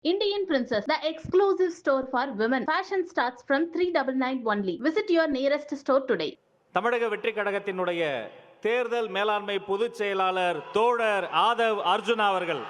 Indian Princess, the exclusive store for women. Fashion starts from 399 only. Visit your nearest store today. தமிழக வெற்றி கழகத்தினுடைய தேர்தல் மேலாண்மை பொதுச் செயலாளர் தோழர் ஆதவ் அர்ஜுனா அவர்கள்.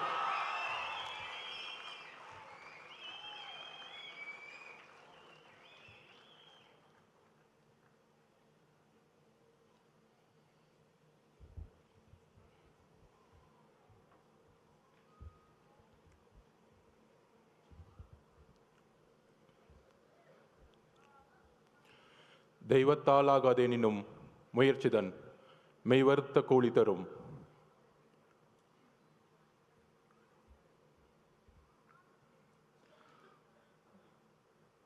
தெய்வத்தாலாகாதெனினும் முயற்சிதன் மெய்வருத்த கூலி தரும்.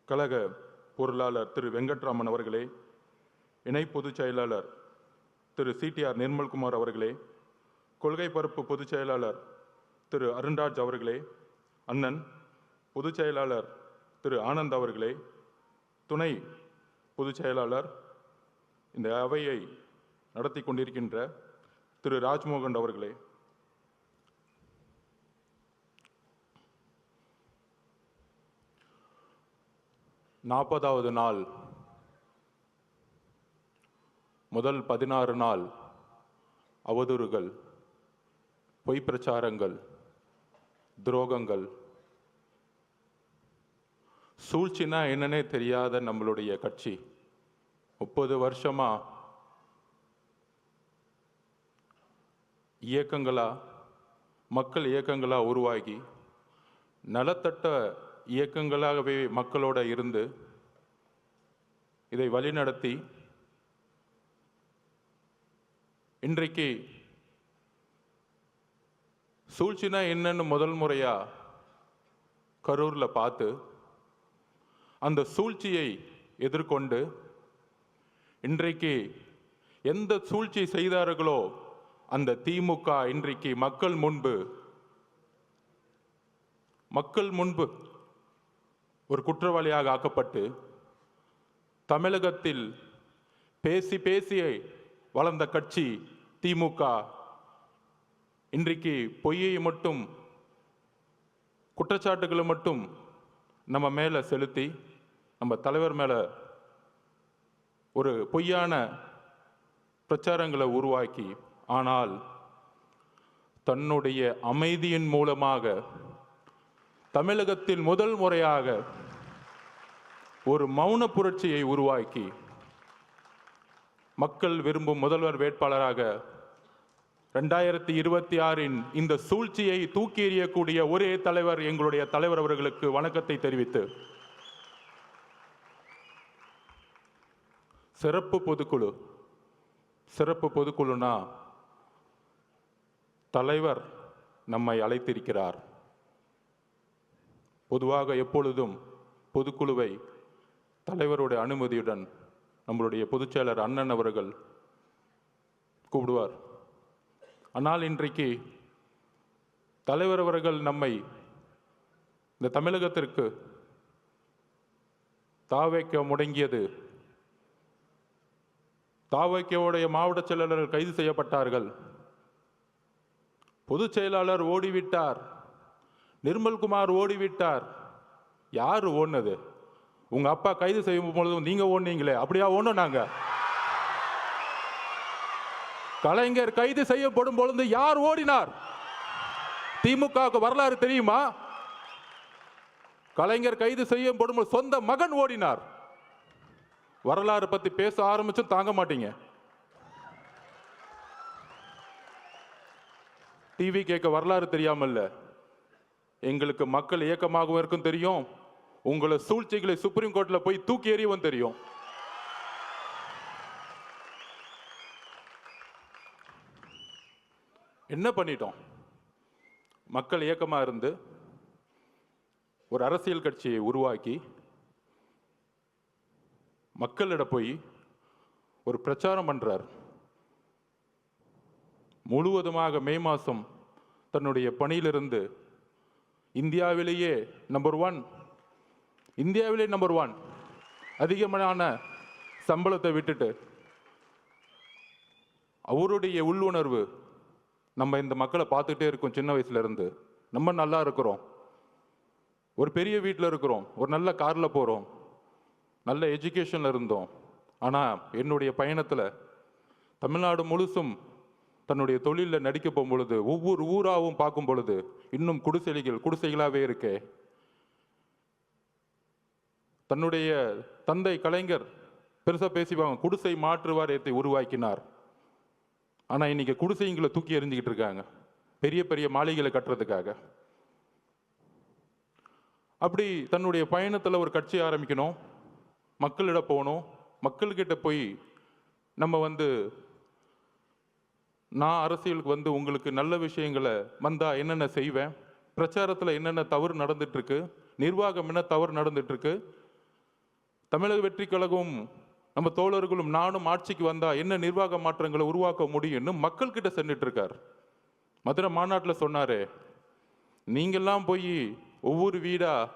கழக பொருளாளர் திரு வெங்கட்ராமன் அவர்களே, இணை பொதுச் செயலாளர் திரு CTR நிர்மல்குமார் அவர்களே, கொள்கை பரப்பு பொதுச் செயலாளர் திரு அருண்ராஜ் அவர்களே, அண்ணன் பொதுச் செயலாளர் திரு ஆனந்த் அவர்களே, துணை பொதுச் செயலாளர் இந்த அவையை நடத்தி கொண்டிருக்கின்ற திரு ராஜ்மோகன் அவர்களே, நாற்பதாவது நாள் முதல் 16 நாள் அவதூறுகள், பொய் பிரச்சாரங்கள், துரோகங்கள், சூழ்ச்சினா என்னன்னே தெரியாத நம்மளுடைய கட்சி 30 வருஷமா இயக்கங்களா, மக்கள் இயக்கங்களா உருவாகி நலத்தட்ட இயக்கங்களாகவே மக்களோட இருந்து இதை வழிநடத்தி இன்றைக்கு சூழ்ச்சினா என்னன்னு முதல் முறையா கரூர்ல பார்த்து அந்த சூழ்ச்சியை எதிர்கொண்டு இன்றைக்கு எந்த சூழ்ச்சி செய்தார்களோ அந்த திமுக இன்றைக்கு மக்கள் முன்பு ஒரு குற்றவாளியாக ஆக்கப்பட்டு தமிழகத்தில் பேசி பேசி வளர்ந்த கட்சி திமுக இன்றைக்கு பொய்யை மட்டும், குற்றச்சாட்டுகளை மட்டும் நம்ம மேலே செலுத்தி நம்ம தலைவர் மேலே ஒரு பொய்யான பிரச்சாரங்களை உருவாக்கி, ஆனால் தன்னுடைய அமைதியின் மூலமாக தமிழகத்தில் முதல் முறையாக ஒரு மௌன புரட்சியை உருவாக்கி மக்கள் விரும்பும் முதல்வர் வேட்பாளராக 2026 இந்த சூழ்ச்சியை தூக்கி எறியக்கூடிய ஒரே தலைவர் எங்களுடைய தலைவர் அவர்களுக்கு வணக்கத்தை தெரிவித்து, சிறப்பு பொதுக்குழுனா தலைவர் நம்மை அழைத்திருக்கிறார். பொதுவாக எப்பொழுதும் பொதுக்குழுவை தலைவருடைய அனுமதியுடன் நம்மளுடைய பொதுச்செயலர் அண்ணன் அவர்கள் கூப்பிடுவார். ஆனால் இன்றைக்கு தலைவர் அவர்கள் நம்மை இந்த தமிழகத்திற்கு தாவைக்க முடங்கியது, தாவைக்கவுடைய மாவட்ட செயலாளர்கள் கைது செய்யப்பட்டார்கள், பொதுச் செயலாளர் ஓடிவிட்டார், நிர்மல்குமார் ஓடிவிட்டார். யார் ஓடினது? உங்க அப்பா கைது செய்யும் பொழுதும் நீங்க ஓடினீங்களே, அப்படியா ஓடணும்? நாங்க கலைஞர் கைது செய்யப்படும் பொழுது யார் ஓடினார்? திமுக வரலாறு தெரியுமா? கலைஞர் கைது செய்யப்படும் சொந்த மகன் ஓடினார். வரலாறு பத்தி பேச ஆரம்பிச்சும் தாங்க மாட்டீங்க. டிவி கேட்க வரலாறு தெரியாமல்ல, எங்களுக்கு மக்கள் இயக்கமாகவும் இருக்கும் தெரியும், உங்களை சூழ்ச்சிகளை சுப்ரீம் கோர்ட்ல போய் தூக்கி எறியவும் தெரியும். என்ன பண்ணிட்டோம்? மக்கள் இயக்கமா இருந்து ஒரு அரசியல் கட்சியை உருவாக்கி மக்களிடம் போய் ஒரு பிரச்சாரம் பண்றார். முழுவதுமாக மே மாதம் தன்னுடைய பணியிலிருந்து இந்தியாவிலேயே நம்பர் 1 அதிகமான சம்பளத்தை விட்டுட்டு அவருடைய உள்ளுணர்வு, நம்ம இந்த மக்களை பார்த்துட்டே இருக்கோம், சின்ன வயசுல இருந்து நம்ம நல்லா இருக்கிறோம், ஒரு பெரிய வீட்டில் இருக்கிறோம், ஒரு நல்ல காரில் போகிறோம், நல்ல எஜுகேஷனில் இருந்தோம். ஆனால் என்னுடைய பயணத்தில் தமிழ்நாடு முழுசும் தன்னுடைய தொழிலில் நடிக்க போகும் பொழுது, ஒவ்வொரு ஊராகவும் பார்க்கும் பொழுது இன்னும் குடிசைகளாகவே இருக்கே. தன்னுடைய தந்தை கலைஞர் பெருசாக பேசிவாங்க, குடிசை மாற்று வாரியத்தை உருவாக்கினார். ஆனால் இன்னைக்கு குடிசைங்களை தூக்கி எறிஞ்சிக்கிட்டு இருக்காங்க பெரிய பெரிய மாளிகைகளை கட்டுறதுக்காக. அப்படி தன்னுடைய பயணத்தில் ஒரு கட்சி ஆரம்பிக்கணும், மக்களிடம் போகணும், மக்கள்கிட்ட போய் நம்ம நான் அரசியலுக்கு உங்களுக்கு நல்ல விஷயங்களை வந்தால் என்னென்ன செய்வேன், பிரச்சாரத்தில் என்னென்ன தவறு நடந்துட்டுருக்கு, நிர்வாகம் என்ன தவறு நடந்துட்டுருக்கு, தமிழக வெற்றி கழகம் நம்ம தோழர்களும் நானும் ஆட்சிக்கு வந்தால் என்ன நிர்வாக மாற்றங்களை உருவாக்க முடியும்னு மக்கள்கிட்ட சென்றுட்டு இருக்கார். மதுரை மாநாட்டில் சொன்னார், நீங்கள்லாம் போய் ஒவ்வொரு வீடாக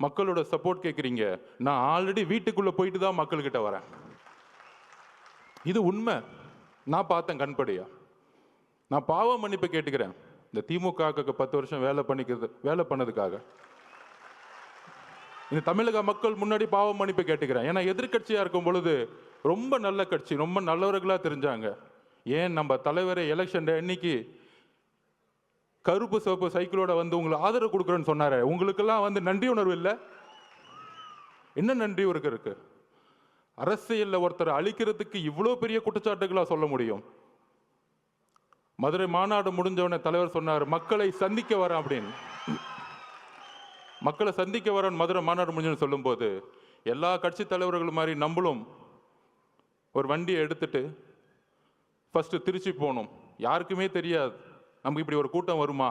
மக்களோட சப்போர்ட் கேட்குறீங்க, நான் ஆல்ரெடி வீட்டுக்குள்ளே போயிட்டு தான் மக்கள்கிட்ட வரேன். இது உண்மை, நான் பார்த்தேன் கண்படியா. நான் பாவ மன்னிப்பு கேட்டுக்கிறேன் இந்த திமுக 10 வருஷம் வேலை பண்ணதுக்காக. இந்த தமிழக மக்கள் முன்னாடி பாவ மன்னிப்பு கேட்டுக்கிறேன். ஏன்னா எதிர்கட்சியாக இருக்கும் பொழுது ரொம்ப நல்ல கட்சி, ரொம்ப நல்லவர்களாக தெரிஞ்சாங்க. ஏன் நம்ம தலைவரை எலெக்ஷன் அன்னைக்கு கருப்பு சிவப்பு சைக்கிளோட உங்களுக்கு ஆதரவு கொடுக்குறேன்னு சொன்னாரு. உங்களுக்கெல்லாம் நன்றி உணர்வு இல்லை? என்ன நன்றி இருக்கு? அரசியலில் ஒருத்தரை அழிக்கிறதுக்கு இவ்வளோ பெரிய குற்றச்சாட்டுகளா சொல்ல முடியும்? மதுரை மாநாடு முடிஞ்சவன தலைவர் சொன்னார், மக்களை சந்திக்க வரேன் அப்படின்னு. மக்களை சந்திக்க வரேன் மதுரை மாநாடு முடிஞ்சு சொல்லும்போது, எல்லா கட்சி தலைவர்கள் மாதிரி நம்மளும் ஒரு வண்டியை எடுத்துட்டு ஃபர்ஸ்ட் திருச்சி போகணும். யாருக்குமே தெரியாது நமக்கு இப்படி ஒரு கூட்டம் வருமா.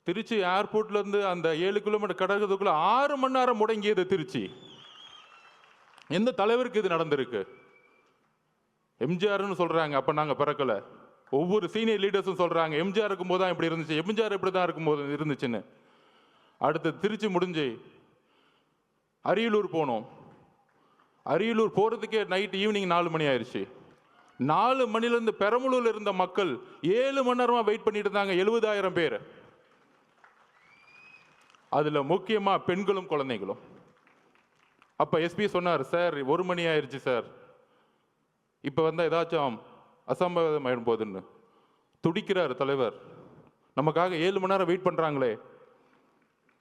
திருச்சி ஏர்போர்ட்லேருந்து அந்த 7 கிலோமீட்டர் கடக்கிறதுக்குள்ள 6 மணி நேரம் முடங்கியது திருச்சி. எந்த தலைவருக்கு இது நடந்திருக்கு? எம்ஜிஆர்னு சொல்றாங்க, அப்ப நாங்க பிறக்கல. ஒவ்வொரு சீனியர் லீடர்ஸும் சொல்றாங்க, எம்ஜிஆர் இருக்கும்போது தான் இப்படி இருந்துச்சு, எம்ஜிஆர் இப்படி தான் இருக்கும்போது இருந்துச்சுன்னு. அடுத்து திருச்சி முடிஞ்சு அரியலூர் போனோம். அரியலூர் போறதுக்கே ஈவினிங் 4 மணி ஆயிடுச்சு. 4 மணிலேருந்து பெரம்பலூர்ல இருந்த மக்கள் 7 மணி நேரமா வெயிட் பண்ணிட்டு இருந்தாங்க, 70,000 பேர். அதுல முக்கியமா பெண்களும் குழந்தைகளும். அப்ப எஸ்பி சொன்னார், சார் 1 மணி ஆயிடுச்சு சார், இப்ப ஏதாச்சும் அசம்பாவிதம் ஆயிடும் போதுன்னு. துடிக்கிறார் தலைவர், நமக்காக 7 மணி நேரம் வெயிட் பண்றாங்களே,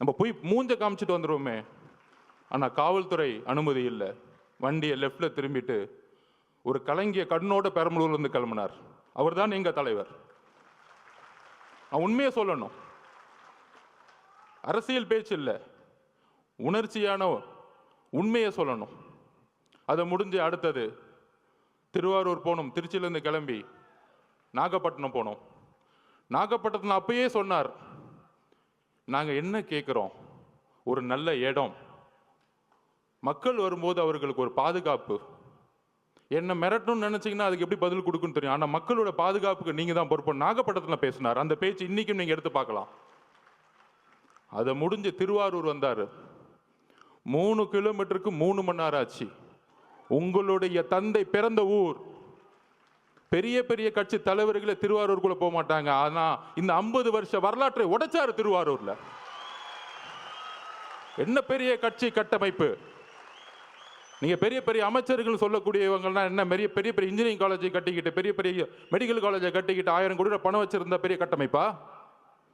நம்ம போய் மூஞ்ச காமிச்சிட்டு வந்துருவோமே. ஆனா காவல்துறை அனுமதி இல்லை. வண்டியை லெஃப்ட்ல திரும்பிட்டு ஒரு கலங்கிய கண்ணோட பெரம்பலூர்ல இருந்து கிளம்பினார். அவர் தான் எங்க தலைவர். உண்மையை சொல்லணும், அரசியல் பேச்சு இல்லை, உணர்ச்சியான உண்மையை சொல்லணும். அதை முடிஞ்சு அடுத்தது திருவாரூர் போனோம். திருச்சியிலேருந்து கிளம்பி நாகப்பட்டினம் போனோம். நாகப்பட்டினத்தில் அப்பயே சொன்னார், நாங்கள் என்ன கேட்குறோம், ஒரு நல்ல இடம், மக்கள் வரும்போது அவர்களுக்கு ஒரு பாதுகாப்பு. என்ன மிரட்டணும்னு நினைச்சீங்கன்னா அதுக்கு எப்படி பதில் கொடுக்குன்னு தெரியும், ஆனால் மக்களோட பாதுகாப்புக்கு நீங்க தான் பொறுப்பு. நாகப்பட்டினத்தில் பேசினார். அந்த பேச்சு இன்னைக்கும் நீங்க எடுத்து பார்க்கலாம். அதை முடிஞ்சு திருவாரூர் வந்தார். 3 கிலோமீட்டருக்கு 3 மணி நேரம் ஆச்சு. உங்களுடைய தந்தை பிறந்த ஊர். பெரிய பெரிய கட்சி தலைவர்களை திருவாரூருக்குள்ள போக மாட்டாங்க. ஆனா இந்த 50 வருஷ வரலாற்றை உடைச்சாரு திருவாரூர்ல. என்ன பெரிய கட்சி கட்டமைப்பு! நீங்க பெரிய பெரிய அமைச்சர்கள் சொல்லக்கூடியவங்கலாம் என்ன பெரிய பெரிய இன்ஜினியரிங் காலேஜை கட்டிக்கிட்டு, பெரிய பெரிய மெடிக்கல் காலேஜை கட்டிக்கிட்டு 1000 கோடி ரூபாய் பணம் வச்சிருந்த பெரிய கட்டமைப்பா?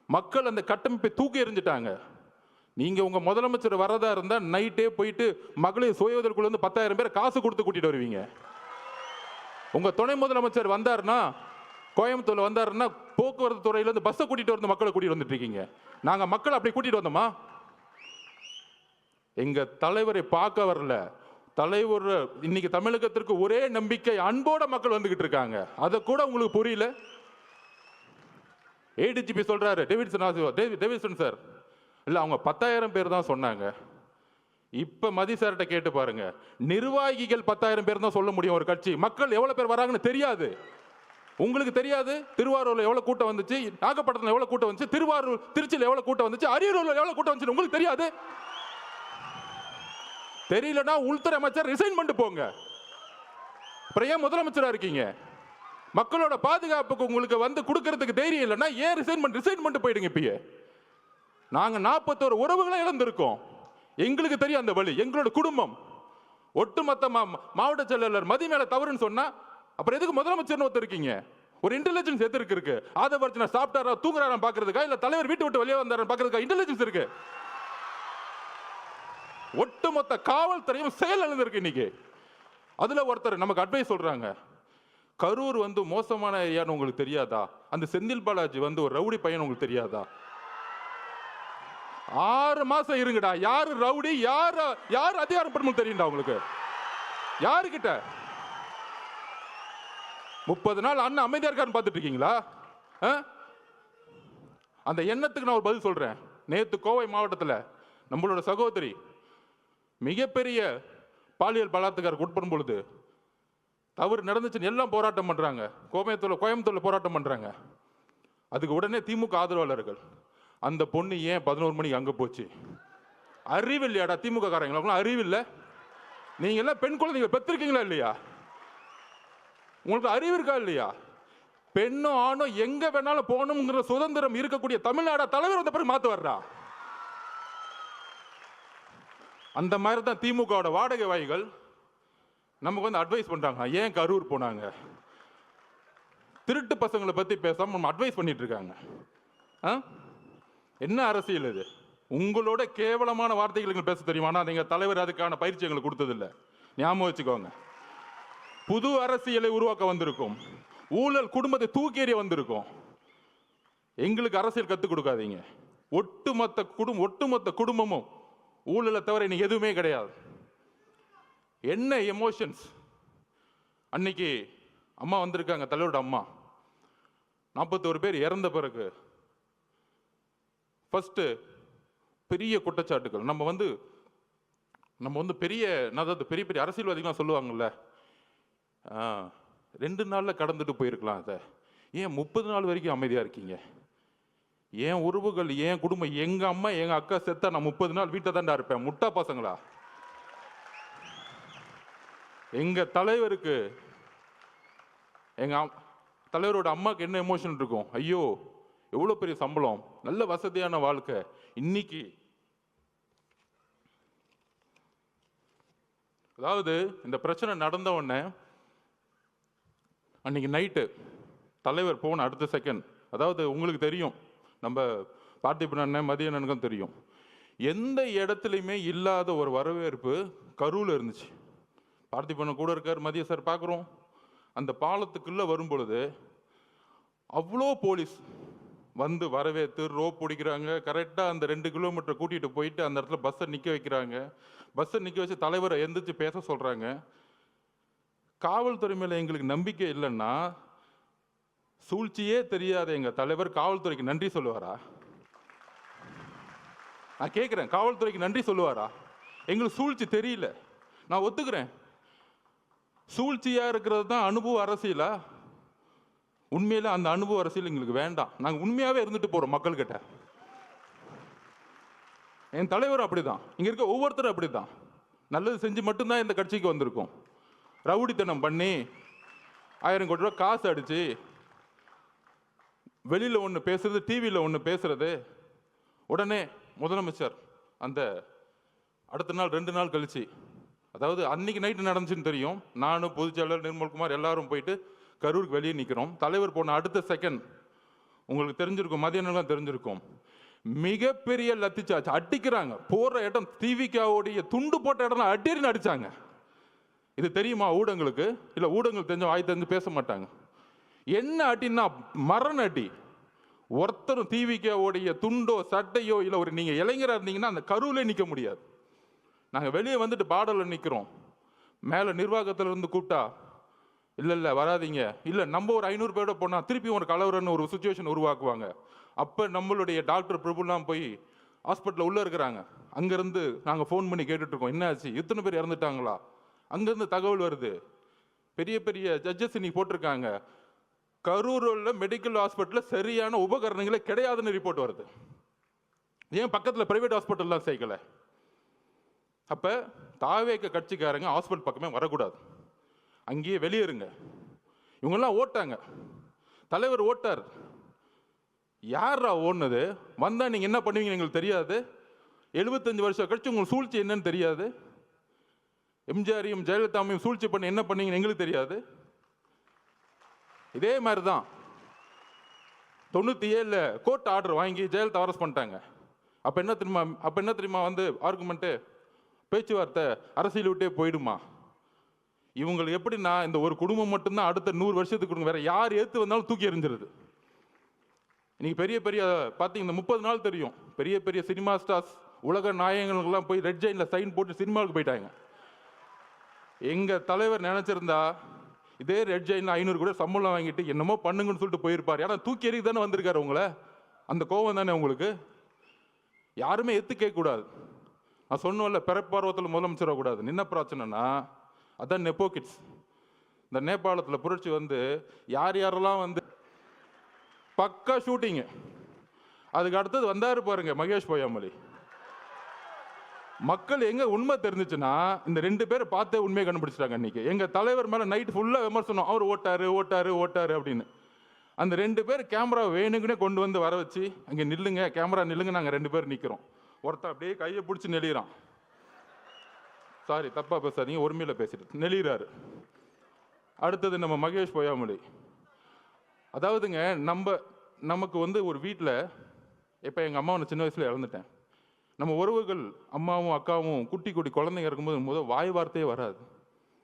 மக்கள் அந்த கட்டமைப்பை தூக்கி எறிஞ்சிட்டாங்க. நீங்க உங்க முதலமைச்சர் வரதா இருந்தா நைட்டே போயிட்டு மகளிர் சுய உதவிக்குள்ள 10,000 பேர் காசு கொடுத்து கூட்டிட்டு வருவீங்க. உங்க துணை முதலமைச்சர் வந்தாருன்னா, கோயம்புத்தூர்ல வந்தாருன்னா, போக்குவரத்து துறையில இருந்து பஸ்ஸை கூட்டிட்டு வந்து மக்களை கூட்டிட்டு வந்துட்டு இருக்கீங்க. நாங்க மக்களை அப்படி கூட்டிட்டு வந்தோமா? எங்க தலைவரை பார்க்க வரல. தலைவர் இன்னைக்கு தமிழகத்திற்கு ஒரே நம்பிக்கை, அன்போட மக்கள் வந்துகிட்டு இருக்காங்க. அதை கூட உங்களுக்கு புரியல. ஏடிஜிபி சொல்றாரு, டேவிட்சன் சார், இல்ல அவங்க 10,000 பேர் தான் சொன்னாங்க. இப்ப மதி சார்கிட்ட கேட்டு பாருங்க, நிர்வாகிகள் 10,000 பேர் தான் சொல்ல முடியும் ஒரு கட்சி. மக்கள் எவ்வளவு பேர் வராங்கன்னு தெரியாது. உங்களுக்கு தெரியாது. திருவாரூர்ல எவ்வளவு கூட்டம் வந்துச்சு, நாகப்பட்டினத்துல எவ்வளவு கூட்டம் வந்துச்சு, திருச்சியில எவ்வளவு கூட்டம் வந்துச்சு, அரியலூர்ல எவ்வளவு கூட்டம் வந்துச்சு உங்களுக்கு தெரியாது. தெரியலன்னா உள்துறை அமைச்சர் ரிசைன் பண்ணிட்டு போங்க. அப்புறம் ஏன் முதலமைச்சரா இருக்கீங்க? மக்களோட பாதுகாப்புக்கு உங்களுக்கு கொடுக்கறதுக்கு தைரியம் இல்லைன்னா ஏன் ரிசைன் பண்ணிட்டு போயிடுங்க. இப்பயே நாங்க 41 உறவுகளை இழந்திருக்கோம். எங்களுக்கு தெரியும் அந்த வழி. எங்களோட குடும்பம் ஒட்டுமொத்த மாவட்ட செயலாளர் மதி மேல தவறுன்னு சொன்னா அப்புறம் எதுக்கு முதலமைச்சர்னு ஒருத்தர் இருக்கீங்க? ஒரு இன்டெலிஜென்ஸ் எதற்கு இருக்கு? ஆதவர்ஜனா சாப்பிட்டாரா தூங்குறாரா பாக்குறதுக்கா, இல்ல தலைவர் வீட்டு விட்டு வெளியே வந்தாரா பாக்குறதுக்கா இன்டெலிஜென்ஸ் இருக்கு? ஒட்டுமொத்த காவல்துறையும் செயல் இழந்திருக்கு இன்னைக்கு. அதுல ஒருத்தர் நமக்கு அட்வைஸ் சொல்றாங்க, கரூர் மோசமான ஏரியான்னு உங்களுக்கு தெரியாதா? அந்த செந்தில் பாலாஜி ஒரு ரவுடி பையன் உங்களுக்கு தெரியாதா? 6 மாசம் இருங்கடா. யாரு ரவுடி, யாரு அதிகாரம் படுமோ தெரியும்டா உங்களுக்கு? யாருக்கிட்ட 30 நாள் அண்ணன் அமைதியா இருக்காருன்னு பார்த்துட்டு இருக்கீங்களா? அந்த எண்ணத்துக்கு நான் ஒரு பதில் சொல்றேன். நேத்து கோவை மாவட்டத்தில் நம்மளோட சகோதரி மிகப்பெரிய பாலியல் பலாத்காரத்துக்கு உட்படும் பொழுது தவறு நடந்துச்சுன்னு எல்லாம் போராட்டம் பண்றாங்க. கோயம்புத்தூர்ல போராட்டம் பண்றாங்க. அதுக்கு உடனே திமுக ஆதரவாளர்கள், அந்த பொண்ணு ஏன் 11 மணிக்கு அங்க போச்சு? அறிவு இல்லையாடா திமுக காரங்களுக்குலாம்? அறிவு இல்லை? நீங்க எல்லாம் பெண் குழந்தைங்க பெற்றிருக்கீங்களா இல்லையா? உங்களுக்கு அறிவு இருக்கா இல்லையா? பெண்ணும் ஆணும் எங்க வேணாலும் போகணுங்கிற சுதந்திரம் இருக்கக்கூடிய தமிழ்நாடு தலைவர் வந்த பிறகு மாத்து வர்றா. அந்த மாதிரி தான் திமுக வாடகை வாய்கள் நமக்கு அட்வைஸ் பண்றாங்க. ஏன் கரூர் போனாங்க? திருட்டு பசங்களை பத்தி பேசாம நம்ம அட்வைஸ் பண்ணிட்டு இருக்காங்க. என்ன அரசியல் இது? உங்களோட கேவலமான வார்த்தைகள் பேச தெரியுமா? நீங்க தலைவர் அதுக்கான பயிற்சி எங்களுக்கு கொடுத்ததில்லை. ஞாபகம் வச்சுக்கோங்க. புது அரசியலை உருவாக்க வந்திருக்கும். ஊழல் குடும்பத்தை தூக்கி எறிய வந்திருக்கும். எங்களுக்கு அரசியல் கத்துக் கொடுக்காதீங்க. ஒட்டுமொத்த குடும்பமும் ஊழலை தவிர இன்னைக்கு எதுவுமே கிடையாது. என்ன எமோஷன்ஸ்! அன்னைக்கு அம்மா வந்திருக்காங்க, தலைவரோட அம்மா. 41 பேர் இறந்த பிறகு ஃபர்ஸ்ட் பெரிய குற்றச்சாட்டுகள். நம்ம பெரிய பெரிய அரசியல்வாதிகளாம் சொல்லுவாங்கல்ல, 2 நாள்ல கடந்துட்டு போயிருக்கலாம். அதை ஏன் 30 நாள் வரைக்கும் அமைதியா இருக்கீங்க? ஏன் உறவுகள், ஏன் குடும்பம், எங்க அம்மா எங்க அக்கா செத்தா நான் 30 நாள் வீட்டை தாண்டா இருப்பேன்? முட்டா பசங்களா? எங்க தலைவருக்கு, எங்க தலைவரோட அம்மாக்கு என்ன எமோஷன் இருக்கும்? ஐயோ எவ்வளவு பெரிய சம்பளம், நல்ல வசதியான வாழ்க்கை. இன்னைக்கு அதாவது இந்த பிரச்சனை நடந்த உடனே அன்னைக்கு நைட்டு தலைவர் போன அடுத்த செகண்ட், அதாவது உங்களுக்கு தெரியும், நம்ம பார்த்திபன் அண்ணன் மதியண்ணனுக்கும் தெரியும், எந்த இடத்துலையுமே இல்லாத ஒரு வரவேற்பு கரூர்ல இருந்துச்சு. பார்த்திபன் கூட இருக்கார், மதிய சார் பார்க்குறோம். அந்த பாலத்துக்குள்ள வரும் பொழுது அவ்வளோ போலீஸ் வரவேற்று ரோப் பிடிக்கிறாங்க. கரெக்டாக அந்த 2 கிலோமீட்டர் கூட்டிகிட்டு போயிட்டு அந்த இடத்துல பஸ்ஸை நிற்க வைக்கிறாங்க. பஸ்ஸை நிற்க வச்சு தலைவரை எந்திரிச்சு பேச சொல்கிறாங்க. காவல்துறை மேலே எங்களுக்கு நம்பிக்கை இல்லைன்னா சூழ்ச்சியே தெரியாத எங்கள் தலைவர் காவல்துறைக்கு நன்றி சொல்லுவாரா? நான் கேட்குறேன், காவல்துறைக்கு நன்றி சொல்லுவாரா? எங்களுக்கு சூழ்ச்சி தெரியல, நான் ஒத்துக்கிறேன். சூழ்ச்சியாக இருக்கிறது தான் அனுபவ அரசியலா? உண்மையில அந்த அனுபவ அரசியல் எங்களுக்கு வேண்டாம். நாங்கள் உண்மையாகவே இருந்துட்டு போகிறோம் மக்கள்கிட்ட. என் தலைவர் அப்படிதான், இங்கே இருக்க ஒவ்வொருத்தரும் அப்படிதான். நல்லது செஞ்சு மட்டும்தான் இந்த கட்சிக்கு வந்திருக்கோம். ரவுடித்தனம் பண்ணி 1000 கோடி ரூபா காசு அடிச்சு வெளியில் ஒன்று பேசுறது, டிவியில் ஒன்று பேசுறது, உடனே முதலமைச்சர் அந்த அடுத்த நாள் 2 நாள் கழிச்சு, அதாவது அன்னைக்கு நைட்டு நடந்துச்சுன்னு தெரியும், நானும் பொதுச்செயலாளர் நிர்மல்குமார் எல்லாரும் போயிட்டு கரூருக்கு வெளியே நிற்கிறோம். தலைவர் போன அடுத்த செகண்ட் உங்களுக்கு தெரிஞ்சிருக்கும், மதியானம் தெரிஞ்சிருக்கும், மிகப்பெரிய லத்திச்சாச்சு அடிக்கிறாங்க. போற இடம் திவிகாவுடைய துண்டு போட்ட இடம் அடின்னு அடிச்சாங்க. இது தெரியுமா ஊடகங்களுக்கு? இல்லை ஊடகங்கள் தெரிஞ்ச வாய் தெரிஞ்சு பேச மாட்டாங்க. என்ன அடின்னா மரண அடி. ஒருத்தரும் திவிகாவுடைய துண்டோ சட்டையோ இல்லை, ஒரு நீங்க இளைஞராக இருந்தீங்கன்னா அந்த கரூர்ல நிற்க முடியாது. நாங்கள் வெளியே வந்துட்டு பாடலில் நிற்கிறோம். மேலே நிர்வாகத்தில் இருந்து கூப்பிட்டா இல்லை வராதிங்க, இல்லை நம்ம ஒரு 500 பேரோட போனால் திருப்பி ஒரு கலவரன்னு ஒரு சுச்சுவேஷன் உருவாக்குவாங்க. அப்போ நம்மளுடைய டாக்டர் பிரபுலாம் போய் ஹாஸ்பிட்டலில் உள்ளே இருக்கிறாங்க. அங்கேருந்து நாங்கள் ஃபோன் பண்ணி கேட்டுட்ருக்கோம், என்ன ஆச்சு, இத்தனை பேர் இறந்துட்டாங்களா? அங்கேருந்து தகவல் வருது, பெரிய பெரிய ஜட்ஜஸ் இன்னைக்கு போட்டிருக்காங்க, கரூரில் மெடிக்கல் ஹாஸ்பிட்டலில் சரியான உபகரணங்களே கிடையாதுன்னு ரிப்போர்ட் வருது. ஏன் பக்கத்தில் பிரைவேட் ஹாஸ்பிட்டல்லாம் சேர்க்கலை? அப்போ தாவேக கட்சிக்காரங்க ஹாஸ்பிட்டல் பக்கமே வரக்கூடாது, அங்கேயே வெளியேறுங்க. இவங்கெல்லாம் ஓட்டாங்க, தலைவர் ஓட்டார். யாரா ஓடுனது? வந்தால் நீங்கள் என்ன பண்ணுவீங்க எங்களுக்கு தெரியாது. 75 வருஷம் கழிச்சு உங்களுக்கு சூழ்ச்சி என்னன்னு தெரியாது. எம்ஜிஆரையும் ஜெயலலிதாவையும் சூழ்ச்சி பண்ணி என்ன பண்ணீங்கன்னு எங்களுக்கு தெரியாது. இதே மாதிரி தான் 97 கோர்ட் ஆர்டர் வாங்கி ஜெயலலிதா அரெஸ்ட் பண்ணிட்டாங்க. அப்போ என்ன தெரியுமா வந்து ஆர்குமெண்ட்டு, பேச்சுவார்த்தை அரசியல் விட்டே போயிடுமா? இவங்களுக்கு எப்படின்னா, இந்த ஒரு குடும்பம் மட்டும்தான் அடுத்த 100 வருஷத்துக்கு கொடுங்க, வேற யார் ஏற்று வந்தாலும் தூக்கி எறிஞ்சிருது. இன்னைக்கு பெரிய பெரிய பார்த்தீங்கன்னா 30 நாள் தெரியும், பெரிய பெரிய சினிமா ஸ்டார்ஸ் உலக நாயகங்களுக்கெல்லாம் போய் ரெட் ஜெயினில் சைன் போட்டு சினிமாவுக்கு போயிட்டாங்க. எங்கள் தலைவர் நினச்சிருந்தா இதே ரெட் ஜெயினில் 500 கூட சம்பளம் வாங்கிட்டு என்னமோ பண்ணுங்கன்னு சொல்லிட்டு போயிருப்பார். ஏன்னா தூக்கி எறிக்கு தானே வந்திருக்காரு உங்களை, அந்த கோவம் தானே உங்களுக்கு. யாருமே எத்து கேட்கக்கூடாது. நான் சொன்னோம்ல, பிறப்பார்வத்தில் முதலமைச்சர் கூடாது. என்ன பிரச்சனைனா அதான் நெப்போ கிட்ஸ். இந்த நேபாளத்தில் புரட்சி வந்து யார் யாரெல்லாம் வந்து பக்கா ஷூட்டிங்கு, அதுக்கு அடுத்தது வந்தாரு பாருங்க மகேஷ் பொய்யாமொழி. மக்கள் எங்க உண்மை தெரிஞ்சிச்சுன்னா இந்த 2 பேரை பார்த்தே உண்மையை கண்டுபிடிச்சிட்டாங்க. அன்னைக்கு எங்க தலைவர் மேல நைட் ஃபுல்லா விமர்சனம், அவர் ஓட்டாரு அப்படின்னு. அந்த 2 பேர் கேமரா வேணுங்கன்னே கொண்டு வந்து வர வச்சு, அங்கே நில்லுங்க, கேமரா நில்லுங்க, நாங்கள் 2 பேர் நிற்கிறோம். ஒருத்தன் அப்படியே கையை பிடிச்சி நெளிகிறான். சாரி தப்பா பேசாதீங்க, ஒருமையில் பேசிட்டு நெளிகிறாரு. அடுத்தது நம்ம மகேஷ் பொய்யாமொழி. அதாவதுங்க நமக்கு வந்து ஒரு வீட்டில், இப்போ எங்கள் அம்மாவை நான் சின்ன வயசில் இழந்துட்டேன். நம்ம உறவுகள் அம்மாவும் அக்காவும் குட்டி குழந்தைங்க இருக்கும்போது வாய் வார்த்தையே வராது.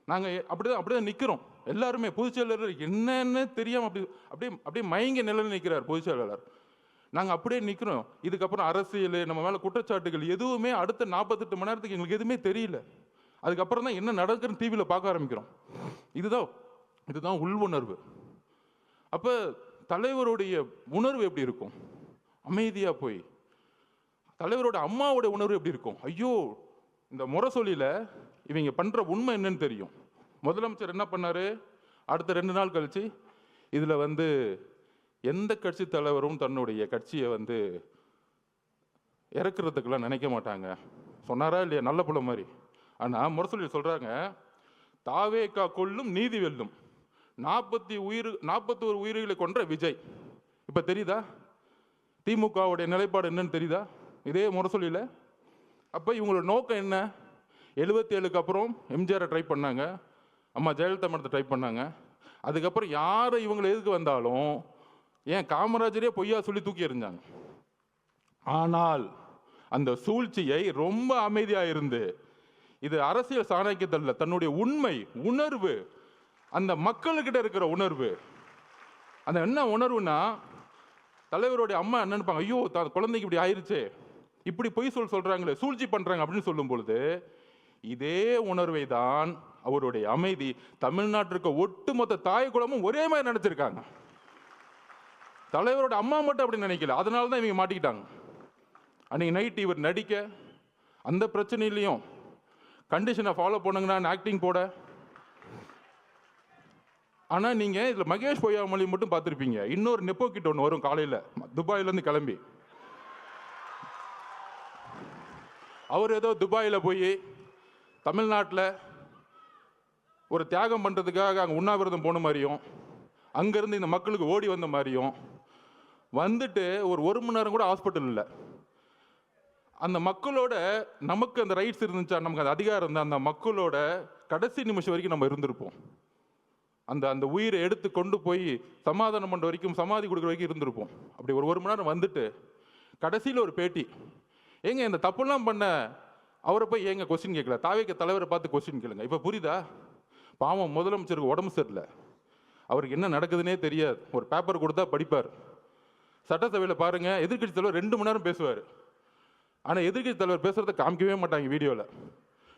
நாங்கள் அப்படிதான் நிற்கிறோம் எல்லாருமே. பொதுச் செயலாளர் என்னன்னு தெரியாமல் அப்படியே மயங்கி நிலையில் நிற்கிறார் பொதுச் செயலாளர். நாங்கள் அப்படியே நிற்கிறோம். இதுக்கப்புறம் அரசியல், நம்ம மேலே குற்றச்சாட்டுகள் எதுவுமே அடுத்த 48 மணி நேரத்துக்கு எங்களுக்கு எதுவுமே தெரியல. அதுக்கப்புறம் தான் என்ன நடக்குதுன்னு டிவியில் பார்க்க ஆரம்பிக்கிறோம். இதுதான் உள்வுணர்வு. அப்போ தலைவருடைய உணர்வு எப்படி இருக்கும்? அமைதியாக போய். தலைவரோட அம்மாவோட உணர்வு எப்படி இருக்கும்? ஐயோ, இந்த முரசொலியில் இவங்க பண்ணுற உண்மை என்னன்னு தெரியும். முதலமைச்சர் என்ன பண்ணார்? அடுத்த 2 நாள் கழிச்சு இதில் வந்து எந்த கட்சி தலைவரும் தன்னுடைய கட்சியை வந்து இறக்குறதுக்கெல்லாம் நினைக்க மாட்டாங்க சொன்னாரா இல்லையா? நல்ல புள்ள மாதிரி. ஆனால் முரசொலியில் சொல்கிறாங்க, தாவேக்கா கொல்லும் நீதி வெல்லும், 41 உயிர்களை கொன்ற விஜய். இப்போ தெரியுதா திமுகவுடைய நிலைப்பாடு என்னன்னு தெரியுதா? இதே முரசொலியில். அப்போ இவங்களோட நோக்கம் என்ன? 77க்கு அப்புறம் எம்ஜிஆரை ட்ரை பண்ணாங்க, அம்மா ஜெயலலிதா மடத்தை ட்ரை பண்ணாங்க. அதுக்கப்புறம் யார் இவங்களை எதுக்கு வந்தாலும் ஏன் காமராஜரே பொய்யா சொல்லி தூக்கி எறிஞ்சாங்க. ஆனால் அந்த சூழ்ச்சியை ரொம்ப அமைதியாக இருந்து, இது அரசியல் சாணக்கியத்தில் தன்னுடைய உண்மை உணர்வு, அந்த மக்களுக்கிட்ட இருக்கிற உணர்வு, அந்த என்ன உணர்வுனா, தலைவருடைய அம்மா என்ன நினைப்பாங்க, ஐயோ குழந்தைக்கு இப்படி ஆயிடுச்சு, இப்படி பொய் சொல்றாங்களே, சூழ்ச்சி பண்றாங்க அப்படின்னு சொல்லும் பொழுது, இதே உணர்வை தான் அவருடைய அமைதி தமிழ்நாட்டிற்கு ஒட்டுமொத்த தாய் குலமும் ஒரே மாதிரி நினைச்சிருக்காங்க. தலைவரோட அம்மா மட்டும் அப்படி நினைக்கல. அதனால தான் இவங்க மாட்டிக்கிட்டாங்க. அன்னைக்கு நைட் இவர் நடிக்க, அந்த பிரச்சனையிலையும் கண்டிஷனை ஃபாலோ பண்ணுங்கன்னு ஆக்டிங் போட. ஆனால் நீங்கள் இதில் மகேஷ் பொய்யாமொழி மட்டும் பார்த்துருப்பீங்க. இன்னொரு நெப்போ கிட்ட ஒன்று வரும் காலையில் துபாயிலேருந்து கிளம்பி. அவர் ஏதோ துபாயில் போய் தமிழ்நாட்டில் ஒரு தியாகம் பண்ணுறதுக்காக அங்கே உண்ணாவிரதம் போன மாதிரியும், அங்கேருந்து இந்த மக்களுக்கு ஓடி வந்த மாதிரியும் வந்துட்டு ஒரு மணி நேரம் கூட ஹாஸ்பிட்டல் இல்லை. அந்த மக்களோட நமக்கு அந்த ரைட்ஸ் இருந்துச்சா, நமக்கு அந்த அதிகாரம் இருந்தால் அந்த மக்களோட கடைசி நிமிஷம் வரைக்கும் நம்ம இருந்திருப்போம். அந்த உயிரை எடுத்து கொண்டு போய் சமாதானம் பண்ணுற வரைக்கும், சமாதி கொடுக்குற வரைக்கும் இருந்திருப்போம். அப்படி ஒரு மணி நேரம் வந்துட்டு கடைசியில் ஒரு பேட்டி, ஏங்க இந்த தப்புலாம் பண்ண அவரை போய் ஏங்க கொஸ்டின் கேட்கல, தாவேக்க தலைவரை பார்த்து கொஸ்டின் கேளுங்க. இப்போ புரியுதா? பாவம் முதலமைச்சருக்கு உடம்பு சரியில்லை, அவருக்கு என்ன நடக்குதுன்னே தெரியாது. ஒரு பேப்பர் கொடுத்தா படிப்பார். சட்டசபையில் பாருங்க, எதிர்கட்சி தலைவர் 2 மணி நேரம் பேசுவார். ஆனால் எதிர்கட்சி தலைவர் பேசுறதை காமிக்கவே மாட்டாங்க வீடியோவில்.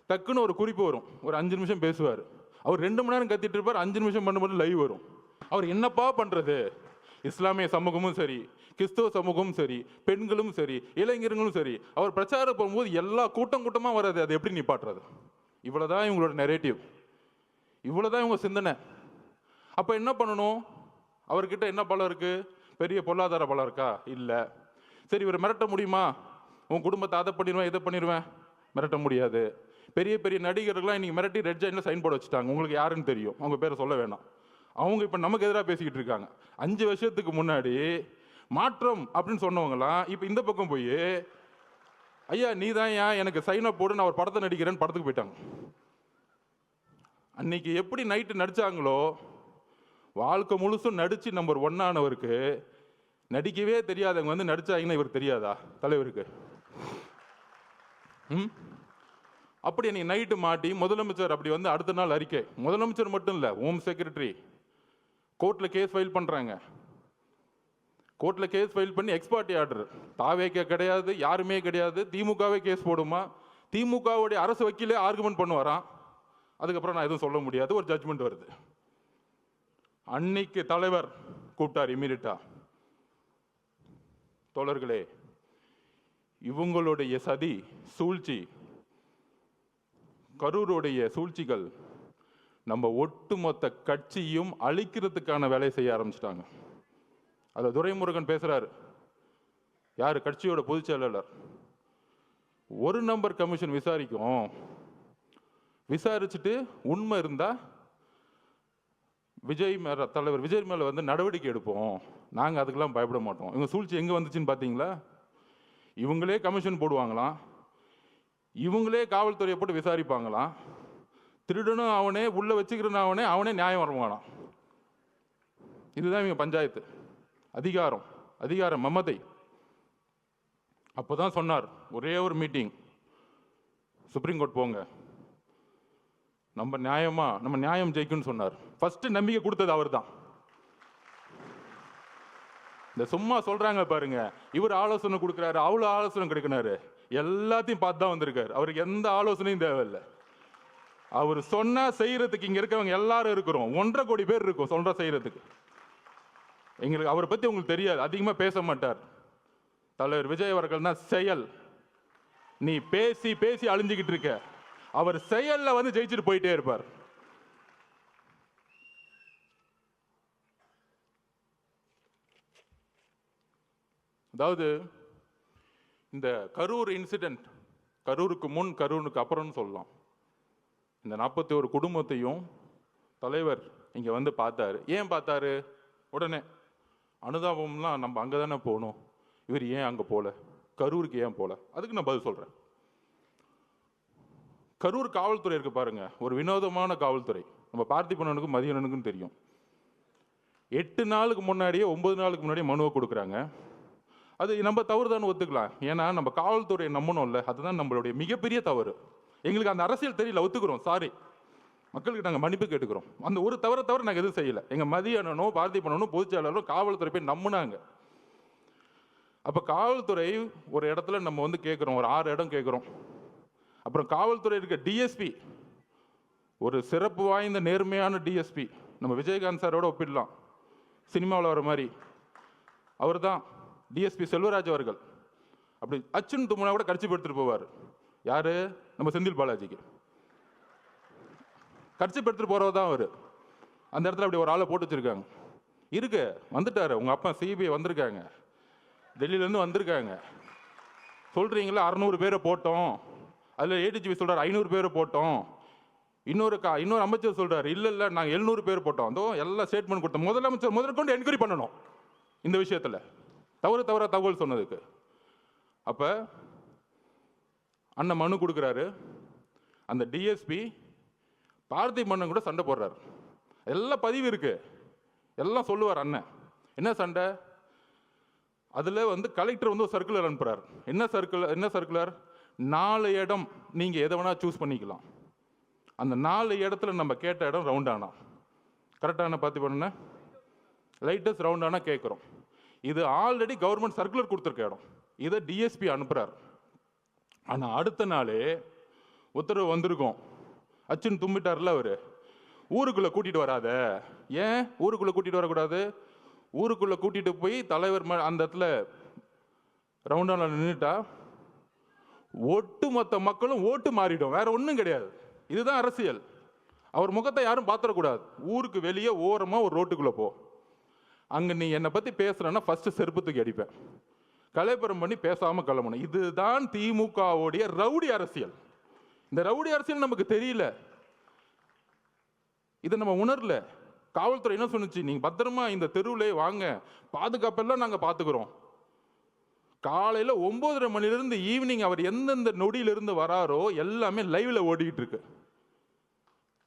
டக்குன்னு ஒரு குறிப்பு வரும், ஒரு 5 நிமிஷம் பேசுவார். அவர் 2 மணி நேரம் கத்திட்டு இருப்பார், 5 நிமிஷம் பண்ணும்போது லைவ் வரும். அவர் என்னப்பா பண்ணுறது? இஸ்லாமிய சமூகமும் சரி, கிறிஸ்தவ சமூகமும் சரி, பெண்களும் சரி, இளைஞர்களும் சரி, அவர் பிரச்சாரம் போகும்போது எல்லா கூட்டமாக வராது. அது எப்படி நிப்பாட்டுறது? இவ்வளோதான் இவங்களோட நெரேட்டிவ், இவ்வளோதான் இவங்க சிந்தனை. அப்போ என்ன பண்ணணும்? அவர்கிட்ட என்ன பலம் இருக்குது? பெரிய பொருளாதார பலம் இருக்கா? இல்லை. சரி, இவர் மிரட்ட முடியுமா? உன் குடும்பத்தை அதை பண்ணிடுவேன் இதை பண்ணிடுவேன், மிரட்ட முடியாது. பெரிய பெரிய நடிகர்கள்லாம் இன்னைக்கு மிரட்டி ரெட் ஜெயினில் சைன் போட வச்சுட்டாங்க. உங்களுக்கு யாருன்னு தெரியும், அவங்க பேரை சொல்ல வேணாம். அவங்க இப்போ நமக்கு எதிராக பேசிக்கிட்டு இருக்காங்க. 5 வருஷத்துக்கு முன்னாடி மாற்றம் அப்படின்னு சொன்னவங்களாம் இப்போ இந்த பக்கம் போய் ஐயா நீ தான் ஏன் எனக்கு சைன் அப் போடு நான் ஒரு படத்தை நடிக்கிறேன்னு படத்துக்கு போயிட்டாங்க. அன்னைக்கு எப்படி நைட்டு நடிச்சாங்களோ வாழ்க்கை முழுசும் நடிச்சு நம்பர் 1 ஆனவருக்கு நடிக்கவே தெரியாதவங்க வந்து நடிச்சாங்கன்னா இவருக்கு தெரியாதா தலைவருக்கு? அப்படி அன்னைக்கு நைட்டு மாட்டி முதலமைச்சர் அப்படி வந்து அடுத்த நாள் அறிக்கை, முதலமைச்சர் மட்டும் இல்லை ஹோம் செக்ரட்டரி கோர்ட்டில் கேஸ் ஃபைல் பண்ணுறாங்க. கோர்ட்டில் கேஸ் ஃபைல் பண்ணி எக்ஸ்பார்ட்டி ஆர்டர், தாவேக்கே கிடையாது, யாருமே கிடையாது, திமுகவே கேஸ் போடுமா, திமுகவுடைய அரசு வக்கீலே ஆர்குமெண்ட் பண்ணுவாராம். அதுக்கப்புறம் நான் எதுவும் சொல்ல முடியாது, ஒரு ஜட்ஜ்மெண்ட் வருது. அன்னைக்கு தலைவர் கூப்பிட்டார் இமீடியட்டா, தோழர்களே இவங்களுடைய சதி சூழ்ச்சி, கரூருடைய சூழ்ச்சிகள் நம்ம ஒட்டுமொத்த கட்சியும் அழிக்கிறதுக்கான வேலையை செய்ய ஆரம்பிச்சிட்டாங்க. அதில் துரைமுருகன் பேசுறாரு, யாரு கட்சியோட பொதுச் செயலாளர், ஒரு நம்பர் கமிஷன் விசாரிக்கும், விசாரிச்சுட்டு உண்மை இருந்தா விஜய் மேல தலைவர் விஜய் மேல வந்து நடவடிக்கை எடுப்போம், நாங்கள் அதுக்கெல்லாம் பயப்பட மாட்டோம். இவங்க சூழ்ச்சி எங்கே வந்துச்சுன்னு பார்த்தீங்களா? இவங்களே கமிஷன் போடுவாங்களாம், இவங்களே காவல்துறையை போட்டு விசாரிப்பாங்களாம், திருடனும் அவனே உள்ள வச்சுக்கிறன்னு அவனே நியாயம் வருவானாம். இதுதான் இவங்க பஞ்சாயத்து. அதிகாரம் மமதை. அப்போதான் சொன்னார் ஒரே ஒரு மீட்டிங், சுப்ரீம் கோர்ட் போங்க, நம்ம நியாயம் ஜெயிக்கும்னு சொன்னார். ஃபர்ஸ்ட் நம்பிக்கை கொடுத்தது அவர் தான். இந்த சும்மா சொல்றாங்க பாருங்க, இவர் ஆலோசனை கொடுக்குறாரு, அவ்வளோ ஆலோசனை கிடைக்கிறாரு, எல்லாத்தையும் பார்த்து தான் வந்திருக்காரு. அவருக்கு எந்த ஆலோசனையும் தேவையில்லை. அவர் சொன்னா செய்யறதுக்கு இங்க இருக்கவங்க எல்லாரும் இருக்கிறோம், 1.5 கோடி பேர் இருக்கும் சொல்ற செய்யறதுக்கு. எங்களுக்கு அவரை பத்தி உங்களுக்கு தெரியாது, அதிகமா பேச மாட்டார். தலைவர் விஜய் அவர்கள் தான் செயல். நீ பேசி பேசி அழிஞ்சுக்கிட்டு இருக்க, அவர் செயல்ல வந்து ஜெயிச்சுட்டு போயிட்டே இருப்பார். அதாவது இந்த கரூர் இன்சிடென்ட், கரூருக்கு முன் கரூருக்கு அப்புறம்னு சொல்லலாம். இந்த 41 குடும்பத்தையும் தலைவர் இங்க வந்து பார்த்தாரு. ஏன் பார்த்தாரு? உடனே அனுதாபம்லாம் நம்ம அங்கே தானே போகணும், இவர் ஏன் அங்கே போல, கரூருக்கு ஏன் போல? அதுக்கு நான் பதில் சொல்றேன். கரூர் காவல்துறை இருக்கு பாருங்க, ஒரு வினோதமான காவல்துறை. நம்ம பார்த்திபனுக்கும் மதியனுக்கும் தெரியும். 8 நாளுக்கு முன்னாடியே 9 நாளுக்கு முன்னாடியே மனுவை கொடுக்குறாங்க. அது நம்ம தவறு தான் ஒத்துக்கலாம், ஏன்னா நம்ம காவல்துறையை நம்பணும்ல, அதுதான் நம்மளுடைய மிகப்பெரிய தவறு. எங்களுக்கு அந்த அரசியல் தெரியல, ஒத்துக்கிறோம், சாரி, மக்களுக்கு நாங்கள் மன்னிப்பு கேட்டுக்கிறோம். அந்த ஒரு தவிர நாங்கள் எதுவும் செய்யலை. எங்கள் மதியனோ பார்த்திபனோ பொதுச்செயலாளரோ காவல்துறை போய் நம்பினாங்க. அப்போ காவல்துறை ஒரு இடத்துல நம்ம வந்து கேட்குறோம், ஒரு 6 இடம் கேட்குறோம். அப்புறம் காவல்துறை இருக்க டிஎஸ்பி, ஒரு சிறப்பு வாய்ந்த நேர்மையான டிஎஸ்பி, நம்ம விஜயகாந்த் சாரோட ஒப்பிடலாம், சினிமாவில் வர மாதிரி. அவர் தான் டிஎஸ்பி செல்வராஜ் அவர்கள். அப்படி அச்சுன்னு தும்முனா கூட கடிச்சு எடுத்துட்டு போவார். யாரு? நம்ம செந்தில் பாலாஜிக்கு கடிச்சு எடுத்துட்டு போறவர் தான் அவர். அந்த இடத்துல அப்படி ஒரு ஆளை போட்டு வச்சிருக்காங்க. இருக்கு, வந்துட்டாரு உங்க அப்பா சிபிஐ வந்திருக்காங்க, டெல்லியிலேருந்து வந்திருக்காங்க. சொல்றீங்களா 600 பேரை போட்டோம், அதில் ஏடிஜிபி சொல்றாரு 500 பேரை போட்டோம், இன்னொரு அமைச்சர் சொல்றாரு இல்லை நாங்கள் 700 பேர் போட்டோம். அதோ எல்லாம் ஸ்டேட்மெண்ட் கொடுத்தோம். முதலமைச்சர் முதற்கொண்டு என்கொயரி பண்ணணும் இந்த விஷயத்தில், தவறா தகவல் சொன்னதுக்கு. அப்போ அண்ணன் மனு கொடுக்குறாரு. அந்த டிஎஸ்பி பார்த்திபன் கூட சண்டை போடுறாரு. எல்லாம் பதிவு இருக்கு, எல்லாம் சொல்லுவார் அண்ணன். என்ன சண்டை? அதில் வந்து கலெக்டர் வந்து ஒரு சர்க்குலர் அனுப்புறாரு. என்ன சர்க்குலர்? 4 இடம் நீங்கள் எதை வேணா சூஸ் பண்ணிக்கலாம். அந்த 4 இடத்துல நம்ம கேட்ட இடம் ரவுண்டானா, கரெக்டான பார்த்திபன் லைட்டஸ்ட் ரவுண்டானா கேட்குறோம். இது ஆல்ரெடி கவர்மெண்ட் சர்க்குலர் கொடுத்துருக்க இடம், இதை டிஎஸ்பி அனுப்புறாரு. ஆனால் அடுத்த நாளே உத்தரவு வந்திருக்கும், அச்சுன்னு தும்பிட்டார்ல அவர், ஊருக்குள்ளே கூட்டிகிட்டு வராத. ஏன் ஊருக்குள்ளே கூட்டிகிட்டு வரக்கூடாது? ஊருக்குள்ளே கூட்டிகிட்டு போய் தலைவர் அந்த இடத்துல ரவுண்டான நின்றுட்டா ஒட்டுமொத்த மக்களும் ஓட்டு மாறிடும், வேற ஒன்றும் கிடையாது. இதுதான் அரசியல். அவர் முகத்தை யாரும் பார்த்துடக்கூடாது. ஊருக்கு வெளியே ஓரமாக ஒரு ரோட்டுக்குள்ளே போ, அங்கே நீ என்னை பற்றி பேசுகிறேன்னா ஃபஸ்ட்டு செருப்பு தூக்கி அடிப்பேன், கலைப்புறம் பண்ணி பேசாமல் கிளம்பணும். இதுதான் திமுகவுடைய ரவுடி அரசியல். இந்த ரவுடி அரசியல் நமக்கு தெரியல, இதை நம்ம உணரல. காவல்துறை என்ன சொன்னுச்சு, நீங்க பத்திரமா இந்த தெருவிலே வாங்க, பாதுகாப்பெல்லாம் நாங்க பாத்துக்கிறோம். காலையில 9:30 மணிலிருந்து ஈவினிங் அவர் எந்தெந்த நொடியிலிருந்து வராரோ எல்லாமே லைவ்ல ஓடிக்கிட்டு இருக்கு.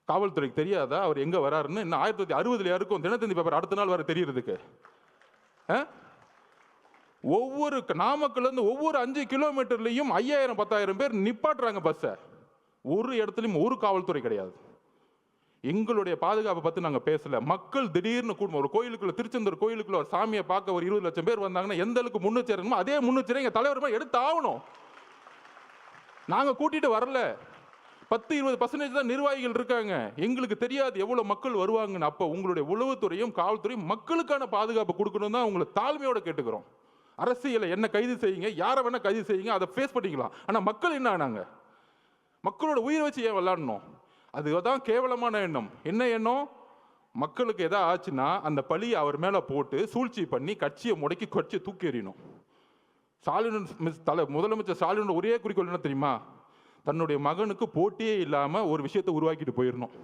காவல்துறைக்கு தெரியாதா அவர் எங்க வராருன்னு? இன்னும் 1960 யாருக்கும் தினத்தந்தி பேப்பர் அடுத்த நாள் வர தெரியறதுக்கு? ஒவ்வொரு நாமக்கல்ல இருந்து ஒவ்வொரு 5 கிலோமீட்டர்லயும் 5000 10,000 பேர் நிப்பாட்டுறாங்க பஸ்ஸை. ஒரு இடத்துலயும் ஒரு காவல்துறை கிடையாது. எங்களுடைய பாதுகாப்பை பத்தி நாங்க பேசல. மக்கள் திடீர்னு கூட்டம், ஒரு கோயிலுக்குள்ள, திருச்செந்தூர் கோயிலுக்குள்ள ஒரு சாமியை பார்க்க ஒரு 20 லட்சம் பேர் வந்தாங்கன்னா எந்த அளவுக்கு முன்னெச்சரிக்கணுமோ அதே முன்னெச்சரிக்கை எங்க தலைவர் எடுத்து ஆகணும். நாங்க கூட்டிட்டு வரல. 10-20% தான் நிர்வாகிகள் இருக்காங்க. எங்களுக்கு தெரியாது எவ்வளவு மக்கள் வருவாங்கன்னு. அப்ப உங்களுடைய உளவுத்துறையும் காவல்துறையும் மக்களுக்கான பாதுகாப்பு கொடுக்கணும் தான் உங்களை தாழ்மையோட கேட்டுக்கிறோம். அரசியலை என்ன கைது செய்யுங்க, யாரை வேணா கைது செய்யுங்க, அதை ஃபேஸ் பண்ணிக்கலாம். ஆனா மக்கள் என்ன ஆனாங்க? மக்களோட உயிரை வச்சு ஏன் விளையாடணும்? அதுதான் கேவலமான எண்ணம். என்ன எண்ணம்? மக்களுக்கு எதா ஆச்சுன்னா அந்த பழியை அவர் மேல போட்டு சூழ்ச்சி பண்ணி கட்சியை முடக்கி கட்சியை தூக்கி எறியணும். முதலமைச்சர் ஸ்டாலின் ஒரே குறிக்கோள் என்ன தெரியுமா? தன்னுடைய மகனுக்கு போட்டியே இல்லாம ஒரு விஷயத்தை உருவாக்கிட்டு போயிடணும்.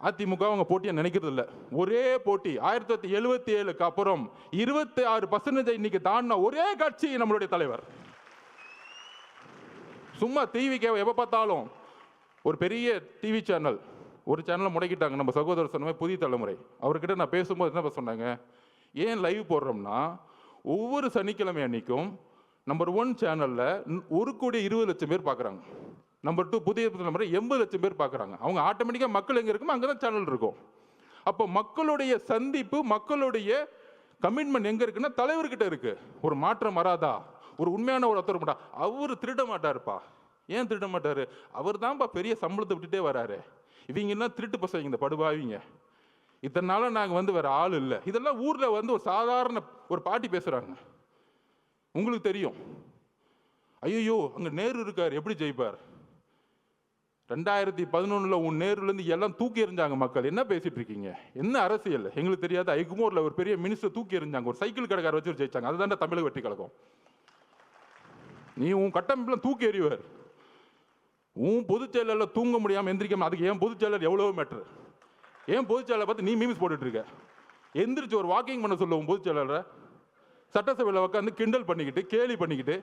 அதிமுக அவங்க போட்டியை நினைக்கிறது இல்லை. ஒரே போட்டி 1977க்கு அப்புறம் 26% இன்னைக்கு தாண்டின ஒரே கட்சி நம்மளுடைய தலைவர். சும்மா டிவிக்கு எப்ப பார்த்தாலும் ஒரு பெரிய டிவி சேனல், ஒரு சேனலை முடக்கிட்டாங்க. நம்ம சகோதரர் சொன்ன புதிய தலைமுறை அவர்கிட்ட நான் பேசும்போது என்ன சொன்னாங்க, ஏன் லைவ் போடுறோம்னா ஒவ்வொரு சனிக்கிழமை அன்னைக்கும் நம்பர் 1 சேனல்ல 1,20,00,000 பேர் பார்க்குறாங்க. நம்பர் 2 புதிய தலைமுறை 80,00,000 பேர் பார்க்குறாங்க. அவங்க ஆட்டோமேட்டிக்காக மக்கள் எங்கே இருக்குமோ அங்கே தான் சேனல் இருக்கும். அப்போ மக்களுடைய சந்திப்பு, மக்களுடைய கமிட்மெண்ட் எங்கே இருக்குன்னா தலைவர்கிட்ட இருக்கு. ஒரு மாற்றம் வராதா? ஒரு உண்மையான ஒரு ஒருத்தர் மாட்டா, அவர் திருட மாட்டாருப்பா. ஏன் திருட மாட்டாரு? அவர் தான்ப்பா பெரிய சம்பளத்தை விட்டுட்டே வராரு. இவங்க என்ன திருட்டு பசங்க, இந்த படுபாவிங்க. இத்தனை நாள நாங்கள் வேற ஆள் இல்லை. இதெல்லாம் ஊர்ல ஒரு சாதாரண ஒரு பாட்டி பேசுறாங்க. உங்களுக்கு தெரியும், ஐயோ அங்க நேரு இருக்காரு, எப்படி ஜெயிப்பார்? 2011 உன் நேருல இருந்து எல்லாம் தூக்கி எறிஞ்சாங்க மக்கள். என்ன பேசிட்டு இருக்கீங்க? என்ன அரசியல் எங்களுக்கு தெரியாது. ஐகுமோர்ல ஒரு பெரிய மினிஸ்டர் தூக்கி எறிஞ்சாங்க, ஒரு சைக்கிள் கடைக்கார வச்சு ஜெயிச்சாங்க. அதுதான் தமிழக வெற்றி கழகம். நீ உன் கட்டமைப்புலாம் தூக்கி எறிவார். உன் பொதுச் செயலரில் தூங்க முடியாமல் எந்திரிக்காம, அதுக்கு ஏன் பொதுச் செயலர் எவ்வளோ மேட்ரு? ஏன் பொதுச் செயலரை பார்த்து நீ மீம்ஸ் போட்டுட்டு இருக்க? எந்திரிச்சு ஒரு வாக்கிங் பண்ண சொல்ல உன் பொதுச் செயலரை. சட்டசபையில் உட்காந்து கிண்டல் பண்ணிக்கிட்டு கேலி பண்ணிக்கிட்டு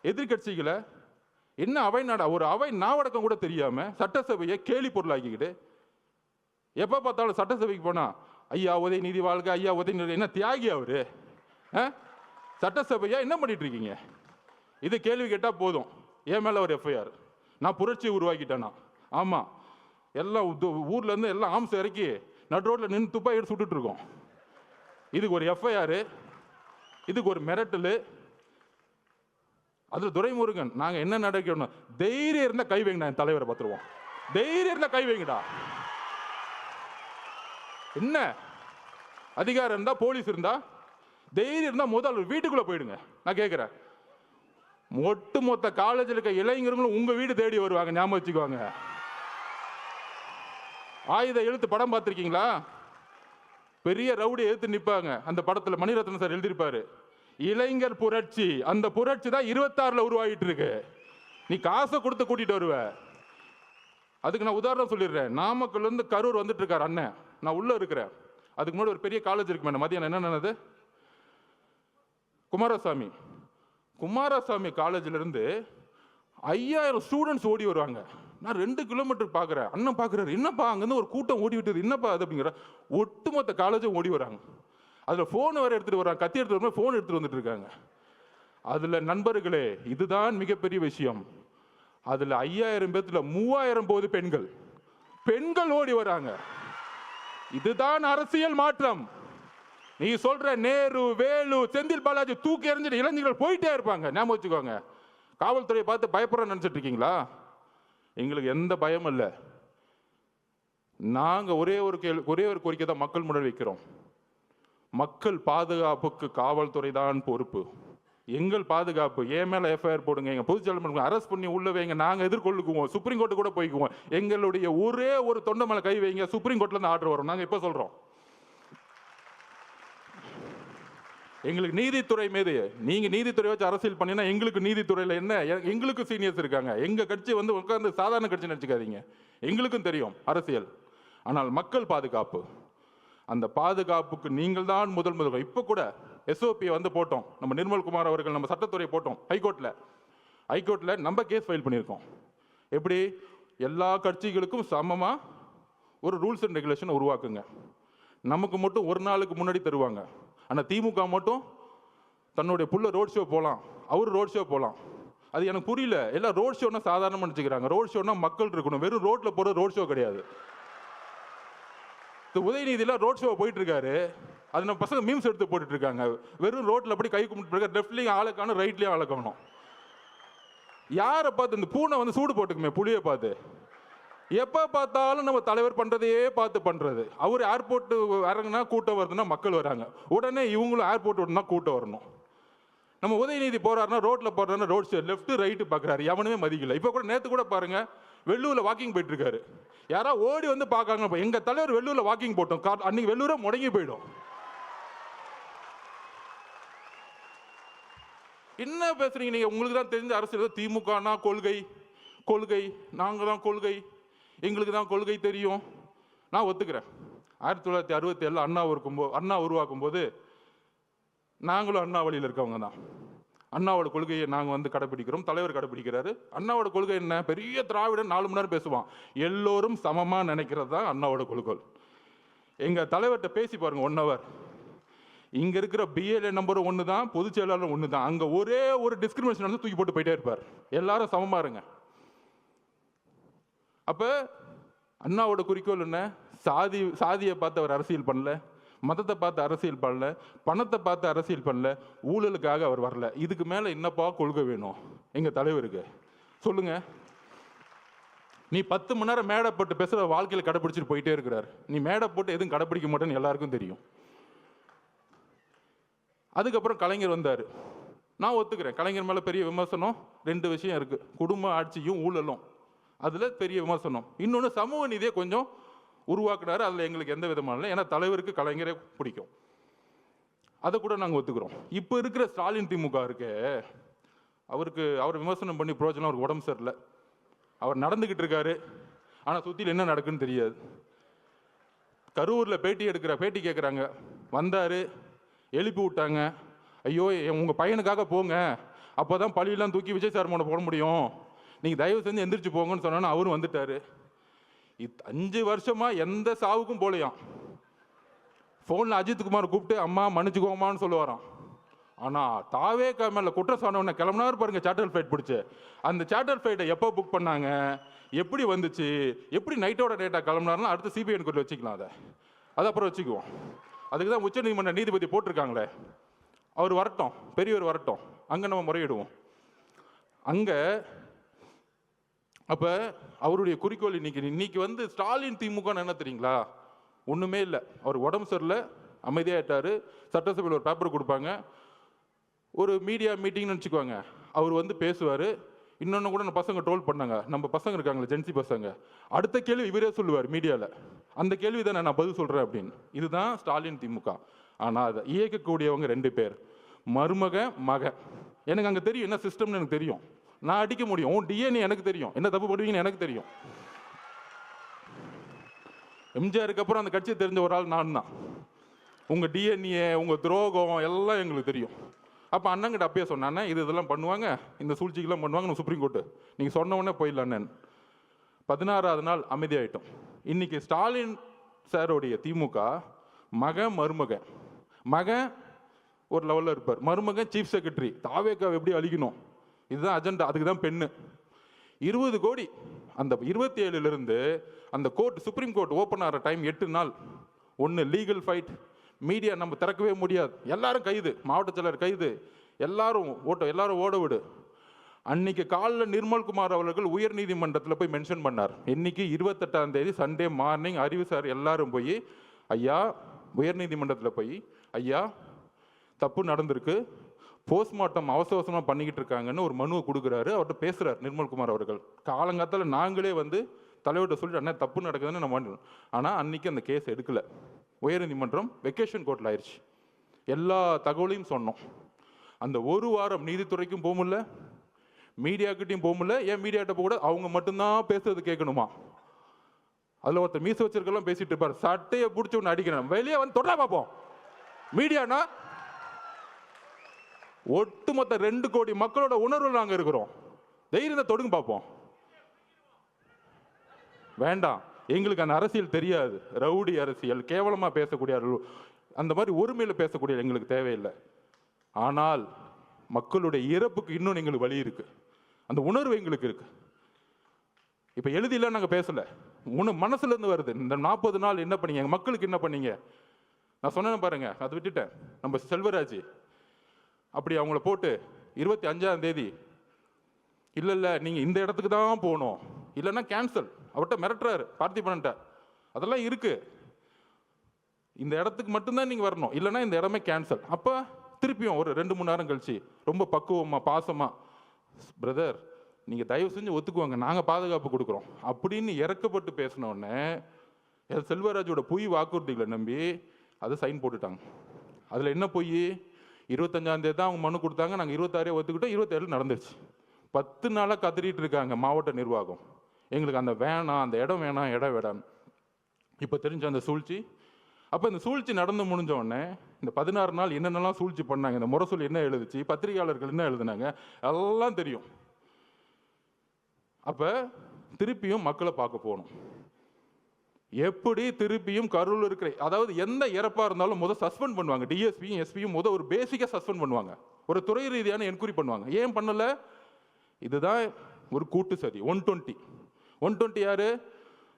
எதிர்கட்சிகளை என்ன அவை நாடா, ஒரு அவை நாவடக்கம் கூட தெரியாம சட்டசபையை கேலி பொருளாக்கிக்கிட்டு எப்ப பார்த்தாலும் சட்டசபைக்கு போனா ஐயா உதயநிதி வாழ்க, ஐயா உதயநிதி. என்ன தியாகி அவரு? சட்டசபையா என்ன பண்ணிட்டு இருக்கீங்க? இது கேள்வி கேட்டா போதும், என் மேல ஒரு எஃப்ஐஆர். நான் புரட்சியை உருவாக்கிட்டேனா? ஆமா, எல்லாம் ஊர்ல இருந்து எல்லாம் ஆம்ஸ் இறக்கி நடு ரோட்ல நின்று துப்பாக்கி எடுத்து சுட்டுட்டு இருக்கோம். இதுக்கு ஒரு எஃப்ஐஆர், இதுக்கு ஒரு மிரட்டல். அதுல துரைமுருகன் நாங்க என்ன நடக்கணும்? தைரியம் இருந்தா கை வைங்கடா, என் தலைவரை பார்த்துருவோம். தைரியம் இருந்தா கை வைங்கடா. என்ன அதிகாரம் இருந்தா, போலீஸ் இருந்தா, தைரியம் இருந்தா முதல் வீட்டுக்குள்ள போயிடுங்க. நான் கேட்கிறேன், ஒட்டுமொத்த காலேஜில் இருக்க இளைஞர்களும் உங்க வீடு தேடி வருவாங்க, ஞாபகம் வச்சுக்குவாங்க. ஆயுத எழுத்து படம் பார்த்திருக்கீங்களா? பெரிய ரவுடி எழுத்து நிற்பாங்க. அந்த படத்துல மணிரத்னம் சார் எழுதியிருப்பாரு, இளைஞர் புரட்சி. அந்த புரட்சி தான் 26ல உருவாகிட்டு இருக்கு. நீ காசை கொடுத்து கூட்டிட்டு வருவ. அதுக்கு நான் உதாரணம் சொல்லிடுறேன். நாமக்கல்ல இருந்து கரூர் வந்துட்டு இருக்காரு அண்ணன், நான் உள்ள இருக்கிறேன். அதுக்கு முன்னாடி ஒரு பெரிய காலேஜ் இருக்கு மேடம், மதியானம் என்ன நடந்தது? குமாரசாமி காலேஜ்ல இருந்து 5000 ஸ்டூடெண்ட்ஸ் ஓடி வருவாங்க. நான் 2 கிலோமீட்டர் பார்க்குறேன். அண்ணன் பார்க்குறாரு, என்னப்பா அங்கேருந்து ஒரு கூட்டம் ஓடி விட்டது, என்னப்பா அது அப்படிங்கிற. ஒட்டுமொத்த காலேஜும் ஓடி வராங்க. அதில் ஃபோன் வேறு எடுத்துகிட்டு வராங்க, கத்தி எடுத்துகிட்டு வரும்போது ஃபோன் எடுத்துகிட்டு வந்துட்டு இருக்காங்க. அதில் நண்பர்களே, இதுதான் மிகப்பெரிய விஷயம். அதில் 5000 பேர்த்துல 3000 போது பெண்கள் ஓடி வராங்க. இதுதான் அரசியல் மாற்றம். நீ சொல்ற நேரு, வேலு, செந்தில் பாலாஜி தூக்கி எறிஞ்சிட்டு இளைஞர்கள் போயிட்டே இருப்பாங்க. ஞாபகம் வச்சுக்கோங்க. காவல்துறையை பார்த்து பயப்படுறோம்னு நினைச்சிட்டு இருக்கீங்களா? எங்களுக்கு எந்த பயமும் இல்லை. நாங்க ஒரே ஒரு கோரிக்கை தான் மக்கள் முன்னாடி வைக்கிறோம். மக்கள் பாதுகாப்புக்கு காவல்துறை தான் பொறுப்பு. எங்கள் பாதுகாப்பு. என் மேல எஃப்ஐஆர் போடுங்க, எங்க பொதுச்செயலாளர் அரெஸ்ட் பண்ணி உள்ள வைங்க, நாங்க எதிர்கொள்ளுக்குவோம். சுப்ரீம் கோர்ட்டு கூட போய்க்குவோம். எங்களுடைய ஒரே ஒரு தொண்டை மேல கை வைங்க, சுப்ரீம் கோர்ட்ல இருந்து ஆர்டர் வரும். நாங்க இப்ப சொல்றோம், எங்களுக்கு நீதித்துறை மீது, நீங்க நீதித்துறை வச்சு அரசியல் பண்ணினா எங்களுக்கு நீதித்துறையில என்ன, எங்களுக்கு சீனியர்ஸ் இருக்காங்க. எங்க கட்சி உட்கார்ந்து சாதாரண கட்சி நினைச்சுக்காதீங்க. எங்களுக்கும் தெரியும் அரசியல். ஆனால் மக்கள் பாதுகாப்பு, அந்த பாதுகாப்புக்கு நீங்கள் தான் முதல் இப்போ கூட எஸ்ஓபியை வந்து போட்டோம். நம்ம நிர்மல்குமார் அவர்கள் நம்ம சட்டத்துறை போட்டோம் ஹைகோர்ட்டில் நம்ம கேஸ் ஃபைல் பண்ணியிருக்கோம். எப்படி எல்லா கட்சிகளுக்கும் சமமாக ஒரு ரூல்ஸ் அண்ட் ரெகுலேஷன் உருவாக்குங்க. நமக்கு மட்டும் ஒரு நாளுக்கு முன்னாடி தருவாங்க. ஆனால் திமுக மட்டும் தன்னுடைய புள்ள ரோட் ஷோ போகலாம், அவர் ரோட் ஷோ போகலாம். அது எனக்கு புரியல. எல்லாம் ரோட் ஷோன்னா சாதாரணமாக நினச்சிக்கிறாங்க. ரோட் ஷோன்னா மக்கள் இருக்கணும். வெறும் ரோட்டில் போகிற ரோட் ஷோ கிடையாது. உதயநிதியில் ரோட் ஷோ போயிட்டு இருக்காரு. அது நம்ம பசங்க மீம்ஸ் எடுத்து போட்டுட்டு இருக்காங்க. வெறும் ரோட்டில் அப்படி கை கும்பிட்டு இருக்காரு. லெஃப்ட்லேயும் ஆளை காணும், ரைட்லேயும் ஆளை காணும். யாரை பார்த்து இந்த பூனை வந்து சூடு போட்டுக்குமே புளியை பார்த்து, எப்போ பார்த்தாலும் நம்ம தலைவர் பண்ணுறதையே பார்த்து பண்ணுறது. அவர் ஏர்போர்ட்டு இறங்குனா கூட்டம் வருதுன்னா மக்கள் வராங்க, உடனே இவங்களும் ஏர்போர்ட் விடனா கூட்டம் வரணும். நம்ம உதயநிதி போறாருன்னா ரோட்டில் போறாருன்னா ரோட் சைடு லெஃப்ட் ரைட்டு பார்க்குறாரு, எவனுமே மதிக்கல. இப்போ கூட நேற்று கூட பாருங்க, வெள்ளூரில் வாக்கிங் போயிட்டு இருக்காரு. யாரா ஓடி வந்து பார்க்காங்க, எங்கள் தலைவர் வெள்ளூரில் வாக்கிங் போட்டோம், அன்னைக்கு வெள்ளூரை முடங்கி போயிடும். என்ன பேசுறீங்க நீங்க? உங்களுக்கு தான் தெரிஞ்ச அரசியல். திமுகனா கொள்கை கொள்கை, நாங்கள் தான் கொள்கை, எங்களுக்கு தான் கொள்கை தெரியும். நான் ஒத்துக்கிறேன். 1967 அண்ணா உருவாக்கும் போது நாங்களும் அண்ணா வழியில் இருக்கவங்க தான். அண்ணாவோட கொள்கையை நாங்கள் வந்து கடைப்பிடிக்கிறோம், தலைவர் கடைப்பிடிக்கிறாரு. அண்ணாவோட கொள்கை என்ன? பெரிய திராவிடன் 4 மணி நேரம் பேசுவான். எல்லோரும் சமமாக நினைக்கிறது தான் அண்ணாவோட கொள்கை. எங்கள் தலைவர்கிட்ட பேசி பாருங்க 1 hour. இங்கே இருக்கிற பிஎல்ஏ நம்பர் 1 தான், பொதுச் செயலாளர் 1 தான். அங்கே ஒரே ஒரு டிஸ்கிரிமினேஷன் வந்து தூக்கி போட்டு போயிட்டே இருப்பார். எல்லாரும் சமமாக இருங்க. அப்போ அண்ணாவோட குறிக்கோள் என்ன? சாதியை பார்த்து அவர் அரசியல் பண்ணல, மதத்தை பார்த்து அரசியல் பண்ணல, பணத்தை பார்த்து அரசியல் பண்ணல, ஊழலுக்காக அவர் வரல. இதுக்கு மேலே என்னப்பா கொள்கை வேணும் எங்கள் தலைவருக்கு? சொல்லுங்க. நீ 10 மணி நேரம் மேடை போட்டு பேசுகிற வாழ்க்கையில் கடைப்பிடிச்சிட்டு போயிட்டே இருக்கிறார். நீ மேடை போட்டு எதுவும் கடைப்பிடிக்க மாட்டேன்னு எல்லாருக்கும் தெரியும். அதுக்கப்புறம் கலைஞர் வந்தார். நான் ஒத்துக்கிறேன், கலைஞர் மேலே பெரிய விமர்சனம் 2 விஷயம் இருக்குது. குடும்ப ஆட்சியும் ஊழலும், அதில் பெரிய விமர்சனம். இன்னொன்று சமூக நீதியை கொஞ்சம் உருவாக்குனாரு, அதில் எங்களுக்கு எந்த விதமான இல்லை. ஏன்னா தலைவருக்கு கலைஞரே பிடிக்கும், அதை கூட நாங்கள் ஒத்துக்கிறோம். இப்போ இருக்கிற ஸ்டாலின் திமுக இருக்கே, அவர் விமர்சனம் பண்ணி பிரோஜனம். அவருக்கு உடம்பு சரியில்லை, அவர் நடந்துக்கிட்டு இருக்காரு, ஆனால் சுற்றியில் என்ன நடக்குன்னு தெரியாது. கரூரில் பேட்டி கேட்குறாங்க, வந்தார், எழுப்பி விட்டாங்க. ஐயோ உங்கள் பையனுக்காக போங்க, அப்போ தான் பழியெல்லாம் தூக்கி விஜய் சார் மேலே போட முடியும், நீங்கள் தயவு செஞ்சு எந்திரிச்சு போங்கன்னு சொன்னா அவரும் வந்துட்டார். 5 வருஷமாக எந்த சாவுக்கும் போலையாம். ஃபோனில் அஜித்குமார் கூப்பிட்டு அம்மா மன்னிச்சுக்கோமான்னு சொல்லுவாராம். ஆனால் தாவேக்கா மேலே குற்றம் சொன்னவனை கிளம்புனாரு பாருங்க, சார்ட்டர் ஃப்ளைட் பிடிச்சி. அந்த சார்ட்டர் ஃப்ளைட்டை எப்போ புக் பண்ணாங்க, எப்படி வந்துச்சு, எப்படி நைட்டோட டேட்டா கிளம்புனாருன்னா அடுத்து சிபிஐ என்கொயரி வச்சுக்கலாம். அதை அப்புறம் வச்சுக்குவோம். அதுக்கு தான் உச்சநீதிமன்ற நீதிபதி போட்டிருக்காங்களே, அவர் வரட்டும், பெரியவர் வரட்டும், அங்கே நம்ம முறையிடுவோம். அங்கே அப்போ அவருடைய குறிக்கோள் இன்னைக்கு வந்து ஸ்டாலின் திமுக என்ன தெரியுங்களா? ஒன்றுமே இல்லை. அவர் உடம்பு சரியில்லை, அமைதியாகிட்டார். சட்டசபையில் ஒரு பேப்பர் கொடுப்பாங்க, ஒரு மீடியா மீட்டிங்னு வச்சுக்குவாங்க, அவர் வந்து பேசுவார். இன்னொன்று கூட நம்ம பசங்க ட்ரோல் பண்ணாங்க, நம்ம பசங்க இருக்காங்களே ஜென்சி பசங்க, அடுத்த கேள்வி இவரே சொல்லுவார் மீடியாவில், அந்த கேள்வி தான் நான் பதில் சொல்கிறேன் அப்படின்னு. இதுதான் ஸ்டாலின் திமுக. ஆனால் அதை இயக்கக்கூடியவங்க 2 பேர், மருமக மக. எனக்கு அங்கே தெரியும் என்ன சிஸ்டம்னு எனக்கு தெரியும், நான் அடிக்க முடியும். உன் டிஎன்ஏ எனக்கு தெரியும், என்ன தப்பு பண்ணுவீங்கன்னு எனக்கு தெரியும். எம்ஜிஆருக்கு அப்புறம் அந்த கட்சியை தெரிஞ்ச ஒரு ஆள் நான் தான். உங்கள் டிஎன்ஏ, உங்கள் துரோகம் எல்லாம் எங்களுக்கு தெரியும். அப்போ அண்ணங்கிட்ட அப்பயே சொன்னானே, இதெல்லாம் பண்ணுவாங்க, இந்த சூழ்ச்சிக்கெல்லாம் பண்ணுவாங்க, சுப்ரீம் கோர்ட்டு நீங்கள் சொன்ன உடனே போயிடலான்னு. 16வது நாள் அமைதியாயிட்டோம். இன்னைக்கு ஸ்டாலின் சாரோடைய திமுக மருமகன், மகன் ஒரு லெவலில் இருப்பார், மருமகன் சீஃப் செக்ரட்டரி. தாவேக்காவை எப்படி அழிக்கணும், இதுதான் அஜெண்டா. அதுக்கு தான் பெண்ணு 20 கோடி. அந்த 27லிருந்து அந்த சுப்ரீம் கோர்ட் ஓப்பன் ஆகிற டைம் 8 நாள். ஒன்று லீகல் ஃபைட், மீடியா நம்ம திறக்கவே முடியாது, எல்லாரும் கைது, மாவட்ட செயலர் கைது, எல்லாரும் ஓட விடு. அன்னைக்கு காலையில் நிர்மல்குமார் அவர்கள் உயர் நீதிமன்றத்தில் போய் மென்ஷன் பண்ணார். இன்னைக்கு 28ஆம் தேதி சண்டே மார்னிங் அறிவு சார் எல்லாரும் போய் ஐயா உயர் நீதிமன்றத்தில் போய் ஐயா தப்பு நடந்திருக்கு, போஸ்ட்மார்ட்டம் அவசரமாக பண்ணிக்கிட்டு இருக்காங்கன்னு ஒரு மனுவை கொடுக்குறாரு. அவர்கிட்ட பேசுகிறார் நிர்மல்குமார் அவர்கள். காலங்காலத்தில் நாங்களே வந்து தலைவர்கிட்ட சொல்லிட்டு அண்ணா தப்பு நடக்குதுன்னு நம்ம. ஆனால் அன்னைக்கு அந்த கேஸ் எடுக்கலை. உயர் நீதிமன்றம் வெக்கேஷன் கோர்ட்டில் ஆயிடுச்சு. எல்லா தகவலையும் சொன்னோம். அந்த 1 வாரம் நீதித்துறைக்கும் போக முடியல, மீடியாக்கிட்டையும் போக முடியல. ஏன் மீடியாட்ட கூட அவங்க மட்டும்தான் பேசுறது கேட்கணுமா? அதில் ஒருத்தர் மீச வச்சிருக்கலாம் பேசிட்டு இருப்பார், சட்டையை பிடிச்சி ஒன்று அடிக்கிறேன், வெளியே வந்து தொடரா பார்ப்போம். மீடியானா ஒட்டுமொத்த 2 கோடி மக்களோட உணர்வு நாங்கள் இருக்கிறோம், தைரியத்தை தொடுங்க பார்ப்போம். வேண்டாம், எங்களுக்கு அந்த அரசியல் தெரியாது, ரவுடி அரசியல், கேவலமாக பேசக்கூடிய அந்த மாதிரி ஒருமையில் பேசக்கூடிய எங்களுக்கு தேவையில்லை. ஆனால் மக்களுடைய இறப்புக்கு இன்னும் எங்களுக்கு வழி இருக்கு, அந்த உணர்வு எங்களுக்கு இருக்கு. இப்போ எழுதில நாங்கள் பேசலை, மனசுல இருந்து வருது. இந்த 40 நாள் என்ன பண்ணீங்க, மக்களுக்கு என்ன பண்ணீங்க? நான் சொன்னேன் பாருங்க, அதை விட்டுட்டேன். நம்ம செல்வராஜ் அப்படி அவங்கள போட்டு 25ஆம் தேதி இல்லை நீங்கள் இந்த இடத்துக்கு தான் போகணும், இல்லைன்னா கேன்சல், அவர்கிட்ட மிரட்டுறாரு பார்த்திபன்ட்ட. அதெல்லாம் இருக்கு, இந்த இடத்துக்கு மட்டும்தான் நீங்கள் வரணும், இல்லைன்னா இந்த இடமே கேன்சல். அப்போ திருப்பியும் ஒரு 2-3 நேரம் கழிச்சு ரொம்ப பக்குவமாக பாசமாக, பிரதர் நீங்கள் தயவு செஞ்சு ஒத்துக்குவாங்க, நாங்கள் பாதுகாப்பு கொடுக்குறோம் அப்படின்னு இறக்கப்பட்டு பேசினோடனே செல்வராஜோட பொய் வாக்குறுதிகளை நம்பி அதை சைன் போட்டுட்டாங்க. அதில் என்ன பொய்? 25ஆம் தேதி தான் அவங்க மனு கொடுத்தாங்க, நாங்கள் 26 ஒத்துக்கிட்டோம், 27 நடந்துருச்சு. 10 நாளாக கத்திரிட்டு இருக்காங்க மாவட்ட நிர்வாகம், எங்களுக்கு அந்த வேணாம், அந்த இடம் வேணாம், இடம் வேணாம். இப்போ தெரிஞ்ச அந்த சூழ்ச்சி. அப்போ இந்த சூழ்ச்சி நடந்து முடிஞ்ச உடனே இந்த 16 நாள் என்னென்னலாம் சூழ்ச்சி பண்ணாங்க, இந்த முரசொலி என்ன எழுதுச்சு, பத்திரிகையாளர்கள் என்ன எழுதுனாங்க, எல்லாம் தெரியும். அப்போ திருப்பியும் மக்களை பார்க்க போகணும். எப்படி திருப்பியும் கரூரில் இருக்கிற, அதாவது எந்த இறப்பாக இருந்தாலும் முதல் சஸ்பெண்ட் பண்ணுவாங்க, டிஎஸ்பியும் எஸ்பியும் முதல் ஒரு பேசிக்காக சஸ்பெண்ட் பண்ணுவாங்க, ஒரு துறை ரீதியான என்கொயரி பண்ணுவாங்க. ஏன் பண்ணலை? இதுதான் ஒரு கூட்டு சதி. 120 யாரு?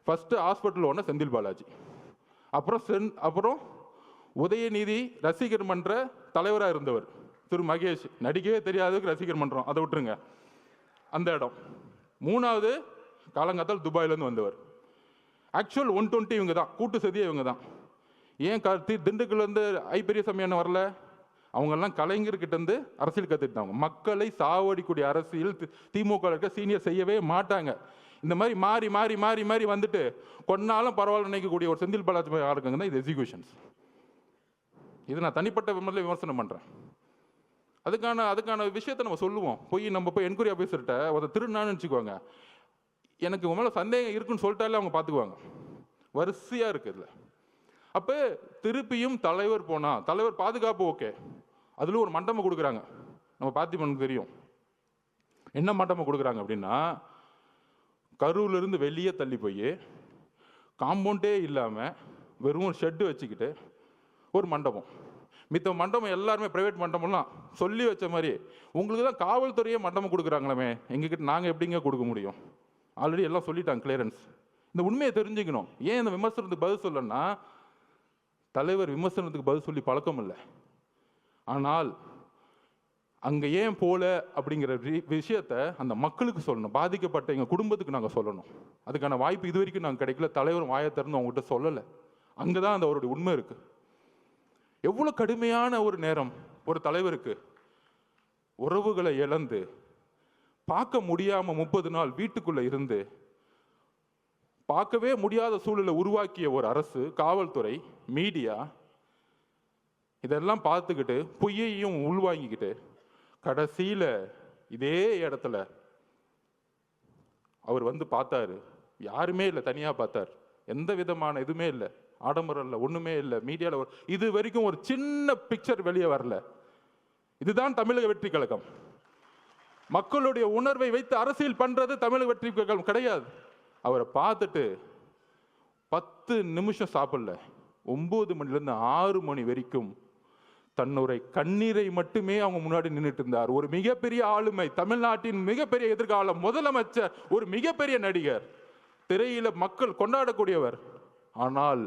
First hospital owner Senthil Balaji, அப்புறம் உதயநிதி ரசிகர் மன்ற தலைவராக இருந்தவர் திரு மகேஷ், நடிக்கவே தெரியாததுக்கு ரசிகர் மன்றம், அதை விட்டுருங்க அந்த இடம். 3வது காலங்காத்தால் துபாயிலேருந்து வந்தவர். ஆக்சுவல் 120 இவங்க தான், கூட்டு சதியே இவங்க தான். ஏன் திண்டுக்கல்லேருந்து பெரியசாமி என்ன வரல? அவங்கெல்லாம் கலைஞர்கிட்ட இருந்து அரசியல் கற்றுக்கிட்டாங்க. மக்களை சாவடிக்கூடிய அரசியல் திமுக இருக்க சீனியர் செய்யவே மாட்டாங்க. இந்த மாதிரி மாறி மாறி மாறி மாறி வந்துட்டு கொன்னாலும் பரவாயில்ல நினைக்கக்கூடிய ஒரு செந்தில் பாலாஜி யாருக்குங்க தான் இது எக்ஸிக்யூஷன்ஸ். இது நான் தனிப்பட்ட விமர்சனம் பண்ணுறேன். அதுக்கான விஷயத்தை நம்ம சொல்லுவோம். நம்ம போய் என்கொயரி ஆஃபீஸர்கிட்ட ஒரு திருநான்னு வச்சுக்குவாங்க, எனக்கு உங்க மேலே சந்தேகம் இருக்குன்னு சொல்லிட்டாலே அவங்க பார்த்துக்குவாங்க. வரிசையாக இருக்குது இதில். அப்போ திருப்பியும் தலைவர் போனால், தலைவர் பாதுகாப்பு ஓகே, அதில் ஒரு மண்டபம் கொடுக்குறாங்க. நம்ம பார்த்திபனுக்கு தெரியும் என்ன மண்டபம் கொடுக்குறாங்க அப்படின்னா, கரூர்லேருந்து வெளியே தள்ளி போய் காம்பவுண்டே இல்லாமல் வெறும் ஒரு ஷெட்டு வச்சுக்கிட்டு ஒரு மண்டபம். மித்த மண்டபம் எல்லாருமே ப்ரைவேட் மண்டபம்லாம் சொல்லி வச்ச மாதிரி, உங்களுக்கு தான் காவல்துறையே மண்டபம் கொடுக்குறாங்களே, எங்ககிட்ட நாங்கள் எப்படிங்க கொடுக்க முடியும்? ஆல்ரெடி எல்லாம் சொல்லிட்டாங்க கிளியரன்ஸ். இந்த உண்மையை தெரிஞ்சுக்கணும். ஏன் இந்த விமர்சனத்துக்கு பதில் சொல்லணும்னா, தலைவர் விமர்சனத்துக்கு பதில் சொல்லி பழக்கம் இல்லை, ஆனால் அங்கே ஏன் போல அப்படிங்கிற விஷயத்த அந்த மக்களுக்கு சொல்லணும், பாதிக்கப்பட்ட எங்கள் குடும்பத்துக்கு நாங்கள் சொல்லணும். அதுக்கான வாய்ப்பு இது வரைக்கும் நாங்கள் கிடைக்கல. தலைவர் வாயை திறந்து அவங்ககிட்ட சொல்லலை. அங்கே தான் அந்த அவருடைய உண்மை இருக்கு. எவ்வளோ கடுமையான ஒரு நேரம் ஒரு தலைவருக்கு, உறவுகளை இழந்து பார்க்க முடியாம 30 நாள் வீட்டுக்குள்ள இருந்து பார்க்கவே முடியாத சூழலை உருவாக்கிய ஒரு அரசு, காவல்துறை, மீடியா இதெல்லாம் பார்த்துக்கிட்டு பொய்யையும் உள்வாங்கிக்கிட்டு கடைசியில இதே இடத்துல அவர் வந்து பார்த்தாரு. யாருமே இல்லை, தனியா பார்த்தார். எந்த விதமான இதுவுமே இல்லை, ஆடம்பரம் இல்லை, ஒண்ணுமே இல்லை. மீடியாவில் இது வரைக்கும் ஒரு சின்ன பிக்சர் வெளியே வரல. இதுதான் தமிழக வெற்றி கழகம். மக்களுடைய உணர்வை வைத்து அரசியல் பண்றது தமிழக வெற்றி கழகம் கிடையாது. அவரை பார்த்துட்டு 10 நிமிஷம் சாப்பிடல, 9 மணிலேருந்து 6 மணி வரைக்கும் தன்னுடைய கண்ணீரை மட்டுமே அவங்க முன்னாடி நின்றுட்டு இருந்தார். ஒரு மிகப்பெரிய ஆளுமை, தமிழ்நாட்டின் மிகப்பெரிய எதிர்காலம், முதலமைச்சர், ஒரு மிகப்பெரிய நடிகர், திரையில மக்கள் கொண்டாடக்கூடியவர். ஆனால்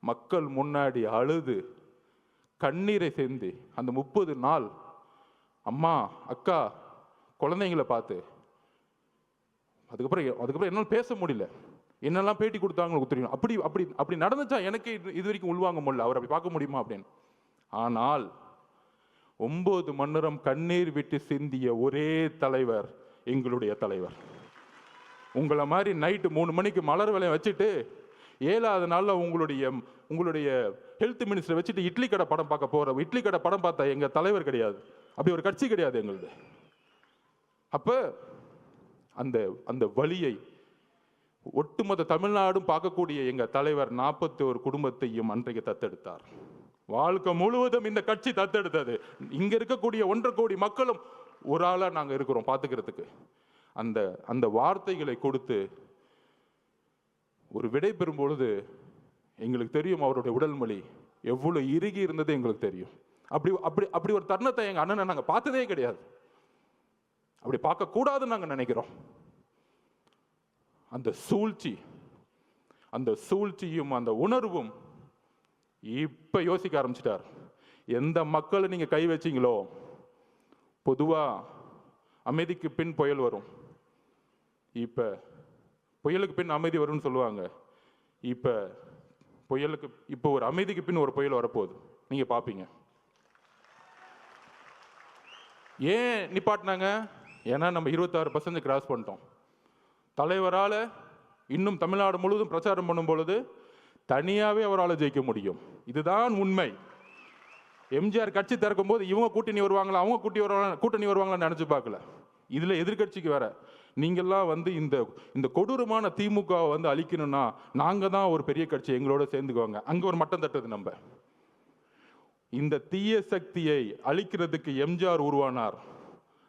மக்கள் முன்னாடி அழுது கண்ணீரை சேர்ந்து அந்த 30 நாள் அம்மா, அக்கா, குழந்தைங்களை பார்த்து அதுக்கப்புறம் என்னால் பேச முடியல. என்னெல்லாம் பேட்டி கொடுத்தாங்க தெரியும். அப்படி நடந்துச்சா எனக்கு இது வரைக்கும் உள்வாங்க முடியல. அவர் அப்படி பார்க்க முடியுமா அப்படின்னு. ஆனால் 9 மணி நேரம் கண்ணீர் விட்டு சிந்திய ஒரே தலைவர் எங்களுடைய தலைவர். உங்களை மாதிரி நைட்டு 3 மணிக்கு மலர் விலையை வச்சுட்டு 7வது நாளில் உங்களுடைய ஹெல்த் மினிஸ்டரை வச்சுட்டு இட்லி கடை படம் பார்க்க போற, இட்லி கடை படம் பார்த்தா எங்க தலைவர் கிடையாது. அப்படி ஒரு கட்சி கிடையாது எங்களுது. அப்ப அந்த வலியை ஒட்டுமொத்த தமிழ்நாடும் பார்க்கக்கூடிய எங்க தலைவர் 41 குடும்பத்தையும் அன்றைக்கு தத்தெடுத்தார். வாழ்க்கை முழுவதும் இந்த கட்சி தத்தெடுத்தது. இங்க இருக்கக்கூடிய 1.5 கோடி மக்களும் ஒரு ஆளா நாங்க இருக்கிறோம் பார்த்துக்கிறதுக்கு. அந்த அந்த வார்த்தைகளை கொடுத்து ஒரு விடை பெறும் பொழுது எங்களுக்கு தெரியும் அவருடைய உடல் மொழி எவ்வளவு இறுகி இருந்தது எங்களுக்கு தெரியும். அப்படி அப்படி அப்படி ஒரு தருணத்தை எங்க அண்ணனை நாங்க பார்த்ததே கிடையாது. அப்படி பார்க்க கூடாதுன்னு நாங்க நினைக்கிறோம். அந்த சூழ்ச்சியும் அந்த உணர்வும் இப்ப யோசிக்க ஆரம்பிச்சிட்டார். எந்த மக்களை நீங்க கை வச்சீங்களோ, பொதுவா அமைதிக்கு பின் புயல் வரும், இப்ப புயலுக்கு பின் அமைதி வரும்னு சொல்லுவாங்க. இப்ப ஒரு அமைதிக்கு பின் ஒரு புயல் வரப்போகுது, நீங்க பாப்பீங்க. ஏன் நிப்பாட்டினாங்க? ஏன்னா நம்ம 26% கிராஸ் பண்ணிட்டோம். தலைவரால இன்னும் தமிழ்நாடு முழுவதும் பிரச்சாரம் பண்ணும் பொழுது தனியாவே அவரால் ஜெயிக்க முடியும். இதுதான் உண்மை. எம்ஜிஆர் கட்சி திறக்கும் போது இவங்க கூட்டணி வருவாங்களா, அவங்க கூட்டணி வருவாங்களான்னு நினைச்சு பார்க்கல. இதுல எதிர்கட்சிக்கு வேற நீங்கெல்லாம் வந்து இந்த கொடூரமான திமுக வந்து அழிக்கணும்னா நாங்க தான் ஒரு பெரிய கட்சி, எங்களோட சேர்ந்துக்குவாங்க. அங்க ஒரு மட்டம் தட்டுது. நம்ம இந்த தீய சக்தியை அழிக்கிறதுக்கு எம்ஜிஆர் உருவானார்.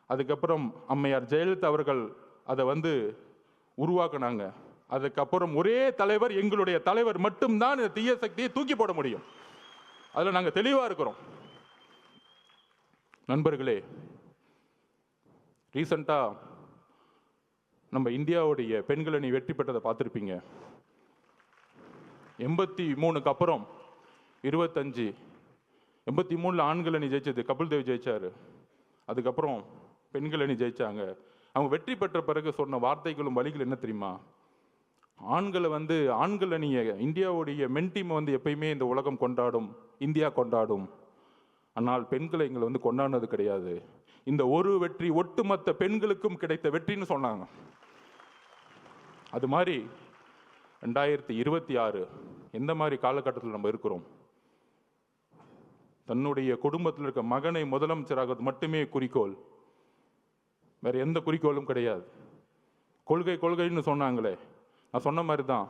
அதுக்கப்புறம் அம்மையார் ஜெயலலிதா அவர்கள் அதை வந்து உருவாக்குனாங்க. அதுக்கப்புறம் ஒரே தலைவர், எங்களுடைய தலைவர் மட்டும்தான் இந்த தீய சக்தியை தூக்கி போட முடியும். அதுல நாங்க தெளிவா இருக்கிறோம். நண்பர்களே, ரீசெண்டா நம்ம இந்தியாவுடைய பெண்கள் அணி வெற்றி பெற்றதை பார்த்துருப்பீங்க. 83க்கு அப்புறம் 25, 83ல் ஆண்கள் அணி ஜெயிச்சது கபில் தேவ் ஜெயிச்சாரு. அதுக்கப்புறம் பெண்கள் அணி ஜெயிச்சாங்க. அவங்க வெற்றி பெற்ற பிறகு சொன்ன வார்த்தைகளும் வழிகள் என்ன தெரியுமா? ஆண்கள் அணியை, இந்தியாவுடைய மென் டீமை வந்து எப்பயுமே இந்த உலகம் கொண்டாடும், இந்தியா கொண்டாடும். ஆனால் பெண்களை எங்களை வந்து கொண்டாடினது கிடையாது. இந்த ஒரு வெற்றி ஒட்டுமொத்த பெண்களுக்கும் கிடைத்த வெற்றின்னு சொன்னாங்க. அது மாதிரி 2026 எந்த மாதிரி காலகட்டத்தில் நம்ம இருக்கிறோம்? தன்னுடைய குடும்பத்தில் இருக்க மகனை முதலமைச்சராக மட்டுமே குறிக்கோள், வேற எந்த குறிக்கோளும் கிடையாது. கொள்கைன்னு சொன்னாங்களே, நான் சொன்ன மாதிரி தான்.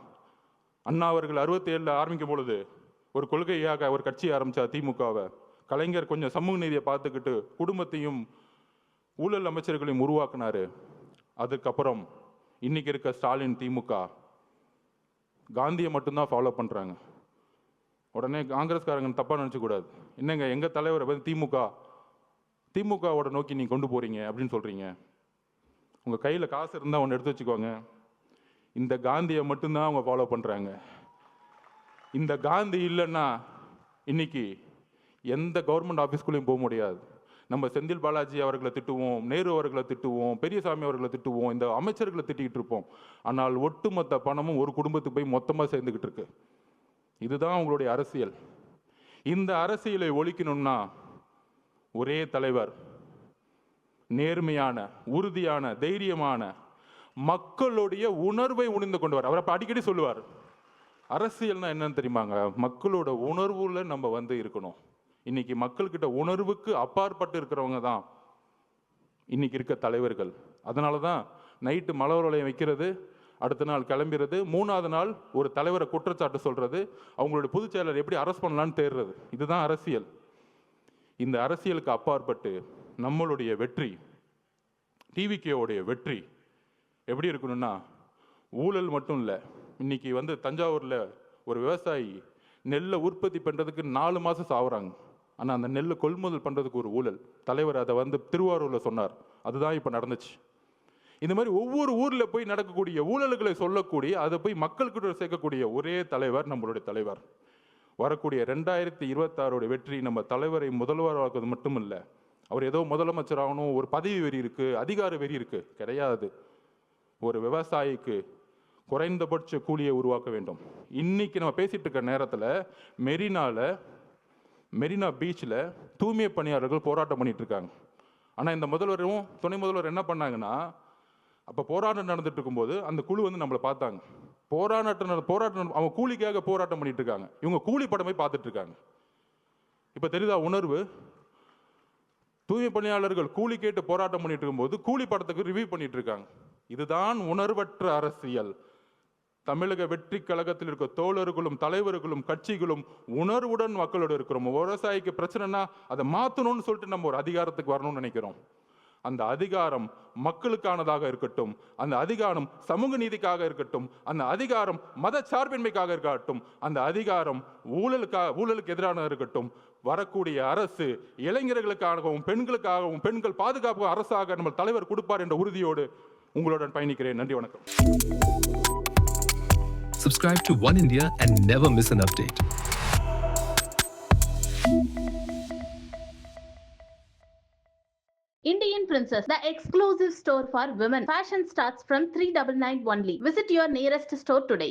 அண்ணா அவர்கள் 67ல் ஆரம்பிக்கும் பொழுது ஒரு கொள்கையாக ஒரு கட்சி ஆரம்பிச்சா திமுகவை. கலைஞர் கொஞ்சம் சமூக நீதியை பார்த்துக்கிட்டு குடும்பத்தையும் ஊழல் அமைச்சர்களையும் உருவாக்குனாரு. அதுக்கப்புறம் இன்னைக்கு இருக்க ஸ்டாலின் திமுக காந்தியை மட்டும்தான் ஃபாலோ பண்றாங்க. உடனே காங்கிரஸ்காரங்க தப்பா நினைச்ச கூடாது. என்னங்க எங்க தலைவரை வந்து திமுகவோட நோக்கி நீங்க கொண்டு போறீங்க அப்படின்னு சொல்றீங்க. உங்க கையில காசு இருந்தா ஒன்று எடுத்து வச்சுக்கோங்க. இந்த காந்தியை மட்டும்தான் அவங்க ஃபாலோ பண்றாங்க. இந்த காந்தி இல்லைன்னா இன்னைக்கு எந்த கவர்மெண்ட் ஆஃபீஸ்குள்ளேயும் போக முடியாது. நம்ம செந்தில் பாலாஜி அவர்களை திட்டுவோம், நேரு அவர்களை திட்டுவோம், பெரியசாமி அவர்களை திட்டுவோம், இந்த அமைச்சர்களை திட்டிக்கிட்டு இருப்போம். ஆனால் ஒட்டுமொத்த பணமும் ஒரு குடும்பத்துக்கு போய் மொத்தமாக சேர்ந்துக்கிட்டு இருக்கு. இதுதான் அவங்களுடைய அரசியல். இந்த அரசியலை ஒழிக்கணும்னா ஒரே தலைவர், நேர்மையான, உறுதியான, தைரியமான, மக்களுடைய உணர்வை உணர்ந்து கொண்டு அவர் அடிக்கடி சொல்லுவார், அரசியல்னா என்னன்னு தெரியுமாங்க? மக்களோட உணர்வுல நம்ம வந்து இருக்கணும். இன்னைக்கு மக்கள்கிட்ட உணர்வுக்கு அப்பாற்பட்டு இருக்கிறவங்க தான் இன்னைக்கு இருக்க தலைவர்கள். அதனால தான் நைட்டு மலர் வளையம் வைக்கிறது, அடுத்த நாள் கிளம்பிறது, 3வது நாள் ஒரு தலைவரை குற்றச்சாட்டு சொல்றது, அவங்களுடைய பொதுச் செயலர் எப்படி அரெஸ்ட் பண்ணலான்னு தேடுறது. இதுதான் அரசியல். இந்த அரசியலுக்கு அப்பாற்பட்டு நம்மளுடைய வெற்றி, டிவிகேவுடைய வெற்றி எப்படி இருக்கணும்னா, ஊழல் மட்டும் இல்லை. இன்னைக்கு வந்து தஞ்சாவூரில் ஒரு விவசாயி நெல்லை உற்பத்தி பண்ணுறதுக்கு 4 மாதம் சாகுறாங்க. ஆனால் அந்த நெல்லை கொள்முதல் பண்ணுறதுக்கு ஒரு ஊழல். தலைவர் அதை வந்து திருவாரூரில் சொன்னார். அதுதான் இப்போ நடந்துச்சு. இந்த மாதிரி ஒவ்வொரு ஊரில் போய் நடக்கக்கூடிய ஊழல்களை சொல்லக்கூடிய, அதை போய் மக்கள்கிட்ட சேர்க்கக்கூடிய ஒரே தலைவர் நம்மளுடைய தலைவர். வரக்கூடிய 2026 வெற்றி நம்ம தலைவரை முதல்வராக்குவது மட்டும் இல்லை. அவர் ஏதோ முதலமைச்சர் ஆகணும், ஒரு பதவி வெறி இருக்குது, அதிகார வெறி இருக்குது, கிடையாது. ஒரு விவசாயிக்கு குறைந்தபட்ச கூலியை உருவாக்க வேண்டும். இன்னைக்கு நம்ம பேசிட்டு இருக்க நேரத்தில் மெரினா பீச்சில் தூய்மை பணியாளர்கள் போராட்டம் பண்ணிட்டு இருக்காங்க. ஆனால் இந்த முதல்வரும் துணை முதல்வர் என்ன பண்ணாங்கன்னா, அப்போ போராட்டம் நடந்துட்டு இருக்கும்போது அந்த குழு வந்து நம்மளை பார்த்தாங்க. போராட்டம் அவங்க கூலிக்காக போராட்டம் பண்ணிட்டு இருக்காங்க. இவங்க கூலி படமே பார்த்துட்டு இருக்காங்க. இப்போ தெரியுதா உணர்வு? தூய்மை பணியாளர்கள் கூலி கேட்டு போராட்டம் பண்ணிட்டு இருக்கும்போது கூலி படத்துக்கு ரிவ்யூ பண்ணிட்டு இருக்காங்க. இதுதான் உணர்வற்ற அரசியல். தமிழக வெற்றி கழகத்தில் இருக்க தோழர்களும் தலைவர்களும் கட்சிகளும் உணர்வுடன் மக்களோடு இருக்கிறோம். விவசாயிக்கு பிரச்சனைனா அதை மாற்றணும்னு சொல்லிட்டு நம்ம ஒரு அதிகாரத்துக்கு வரணும்னு நினைக்கிறோம். அந்த அதிகாரம் மக்களுக்கானதாக இருக்கட்டும், அந்த அதிகாரம் சமூக நீதிக்காக இருக்கட்டும், அந்த அதிகாரம் மத சார்பின்மைக்காக இருக்கட்டும், அந்த அதிகாரம் ஊழலுக்கு எதிரான இருக்கட்டும். வரக்கூடிய அரசு இளைஞர்களுக்காகவும் பெண்களுக்காகவும் பெண்கள் பாதுகாப்பு அரசாக நம்ம தலைவர் கொடுப்பார் என்ற உறுதியோடு உங்களுடன் பயணிக்கிறேன். நன்றி, வணக்கம். Subscribe to One India and never miss an update. Indian Princess, the exclusive store for women. Fashion starts from 399 only. Visit your nearest store today.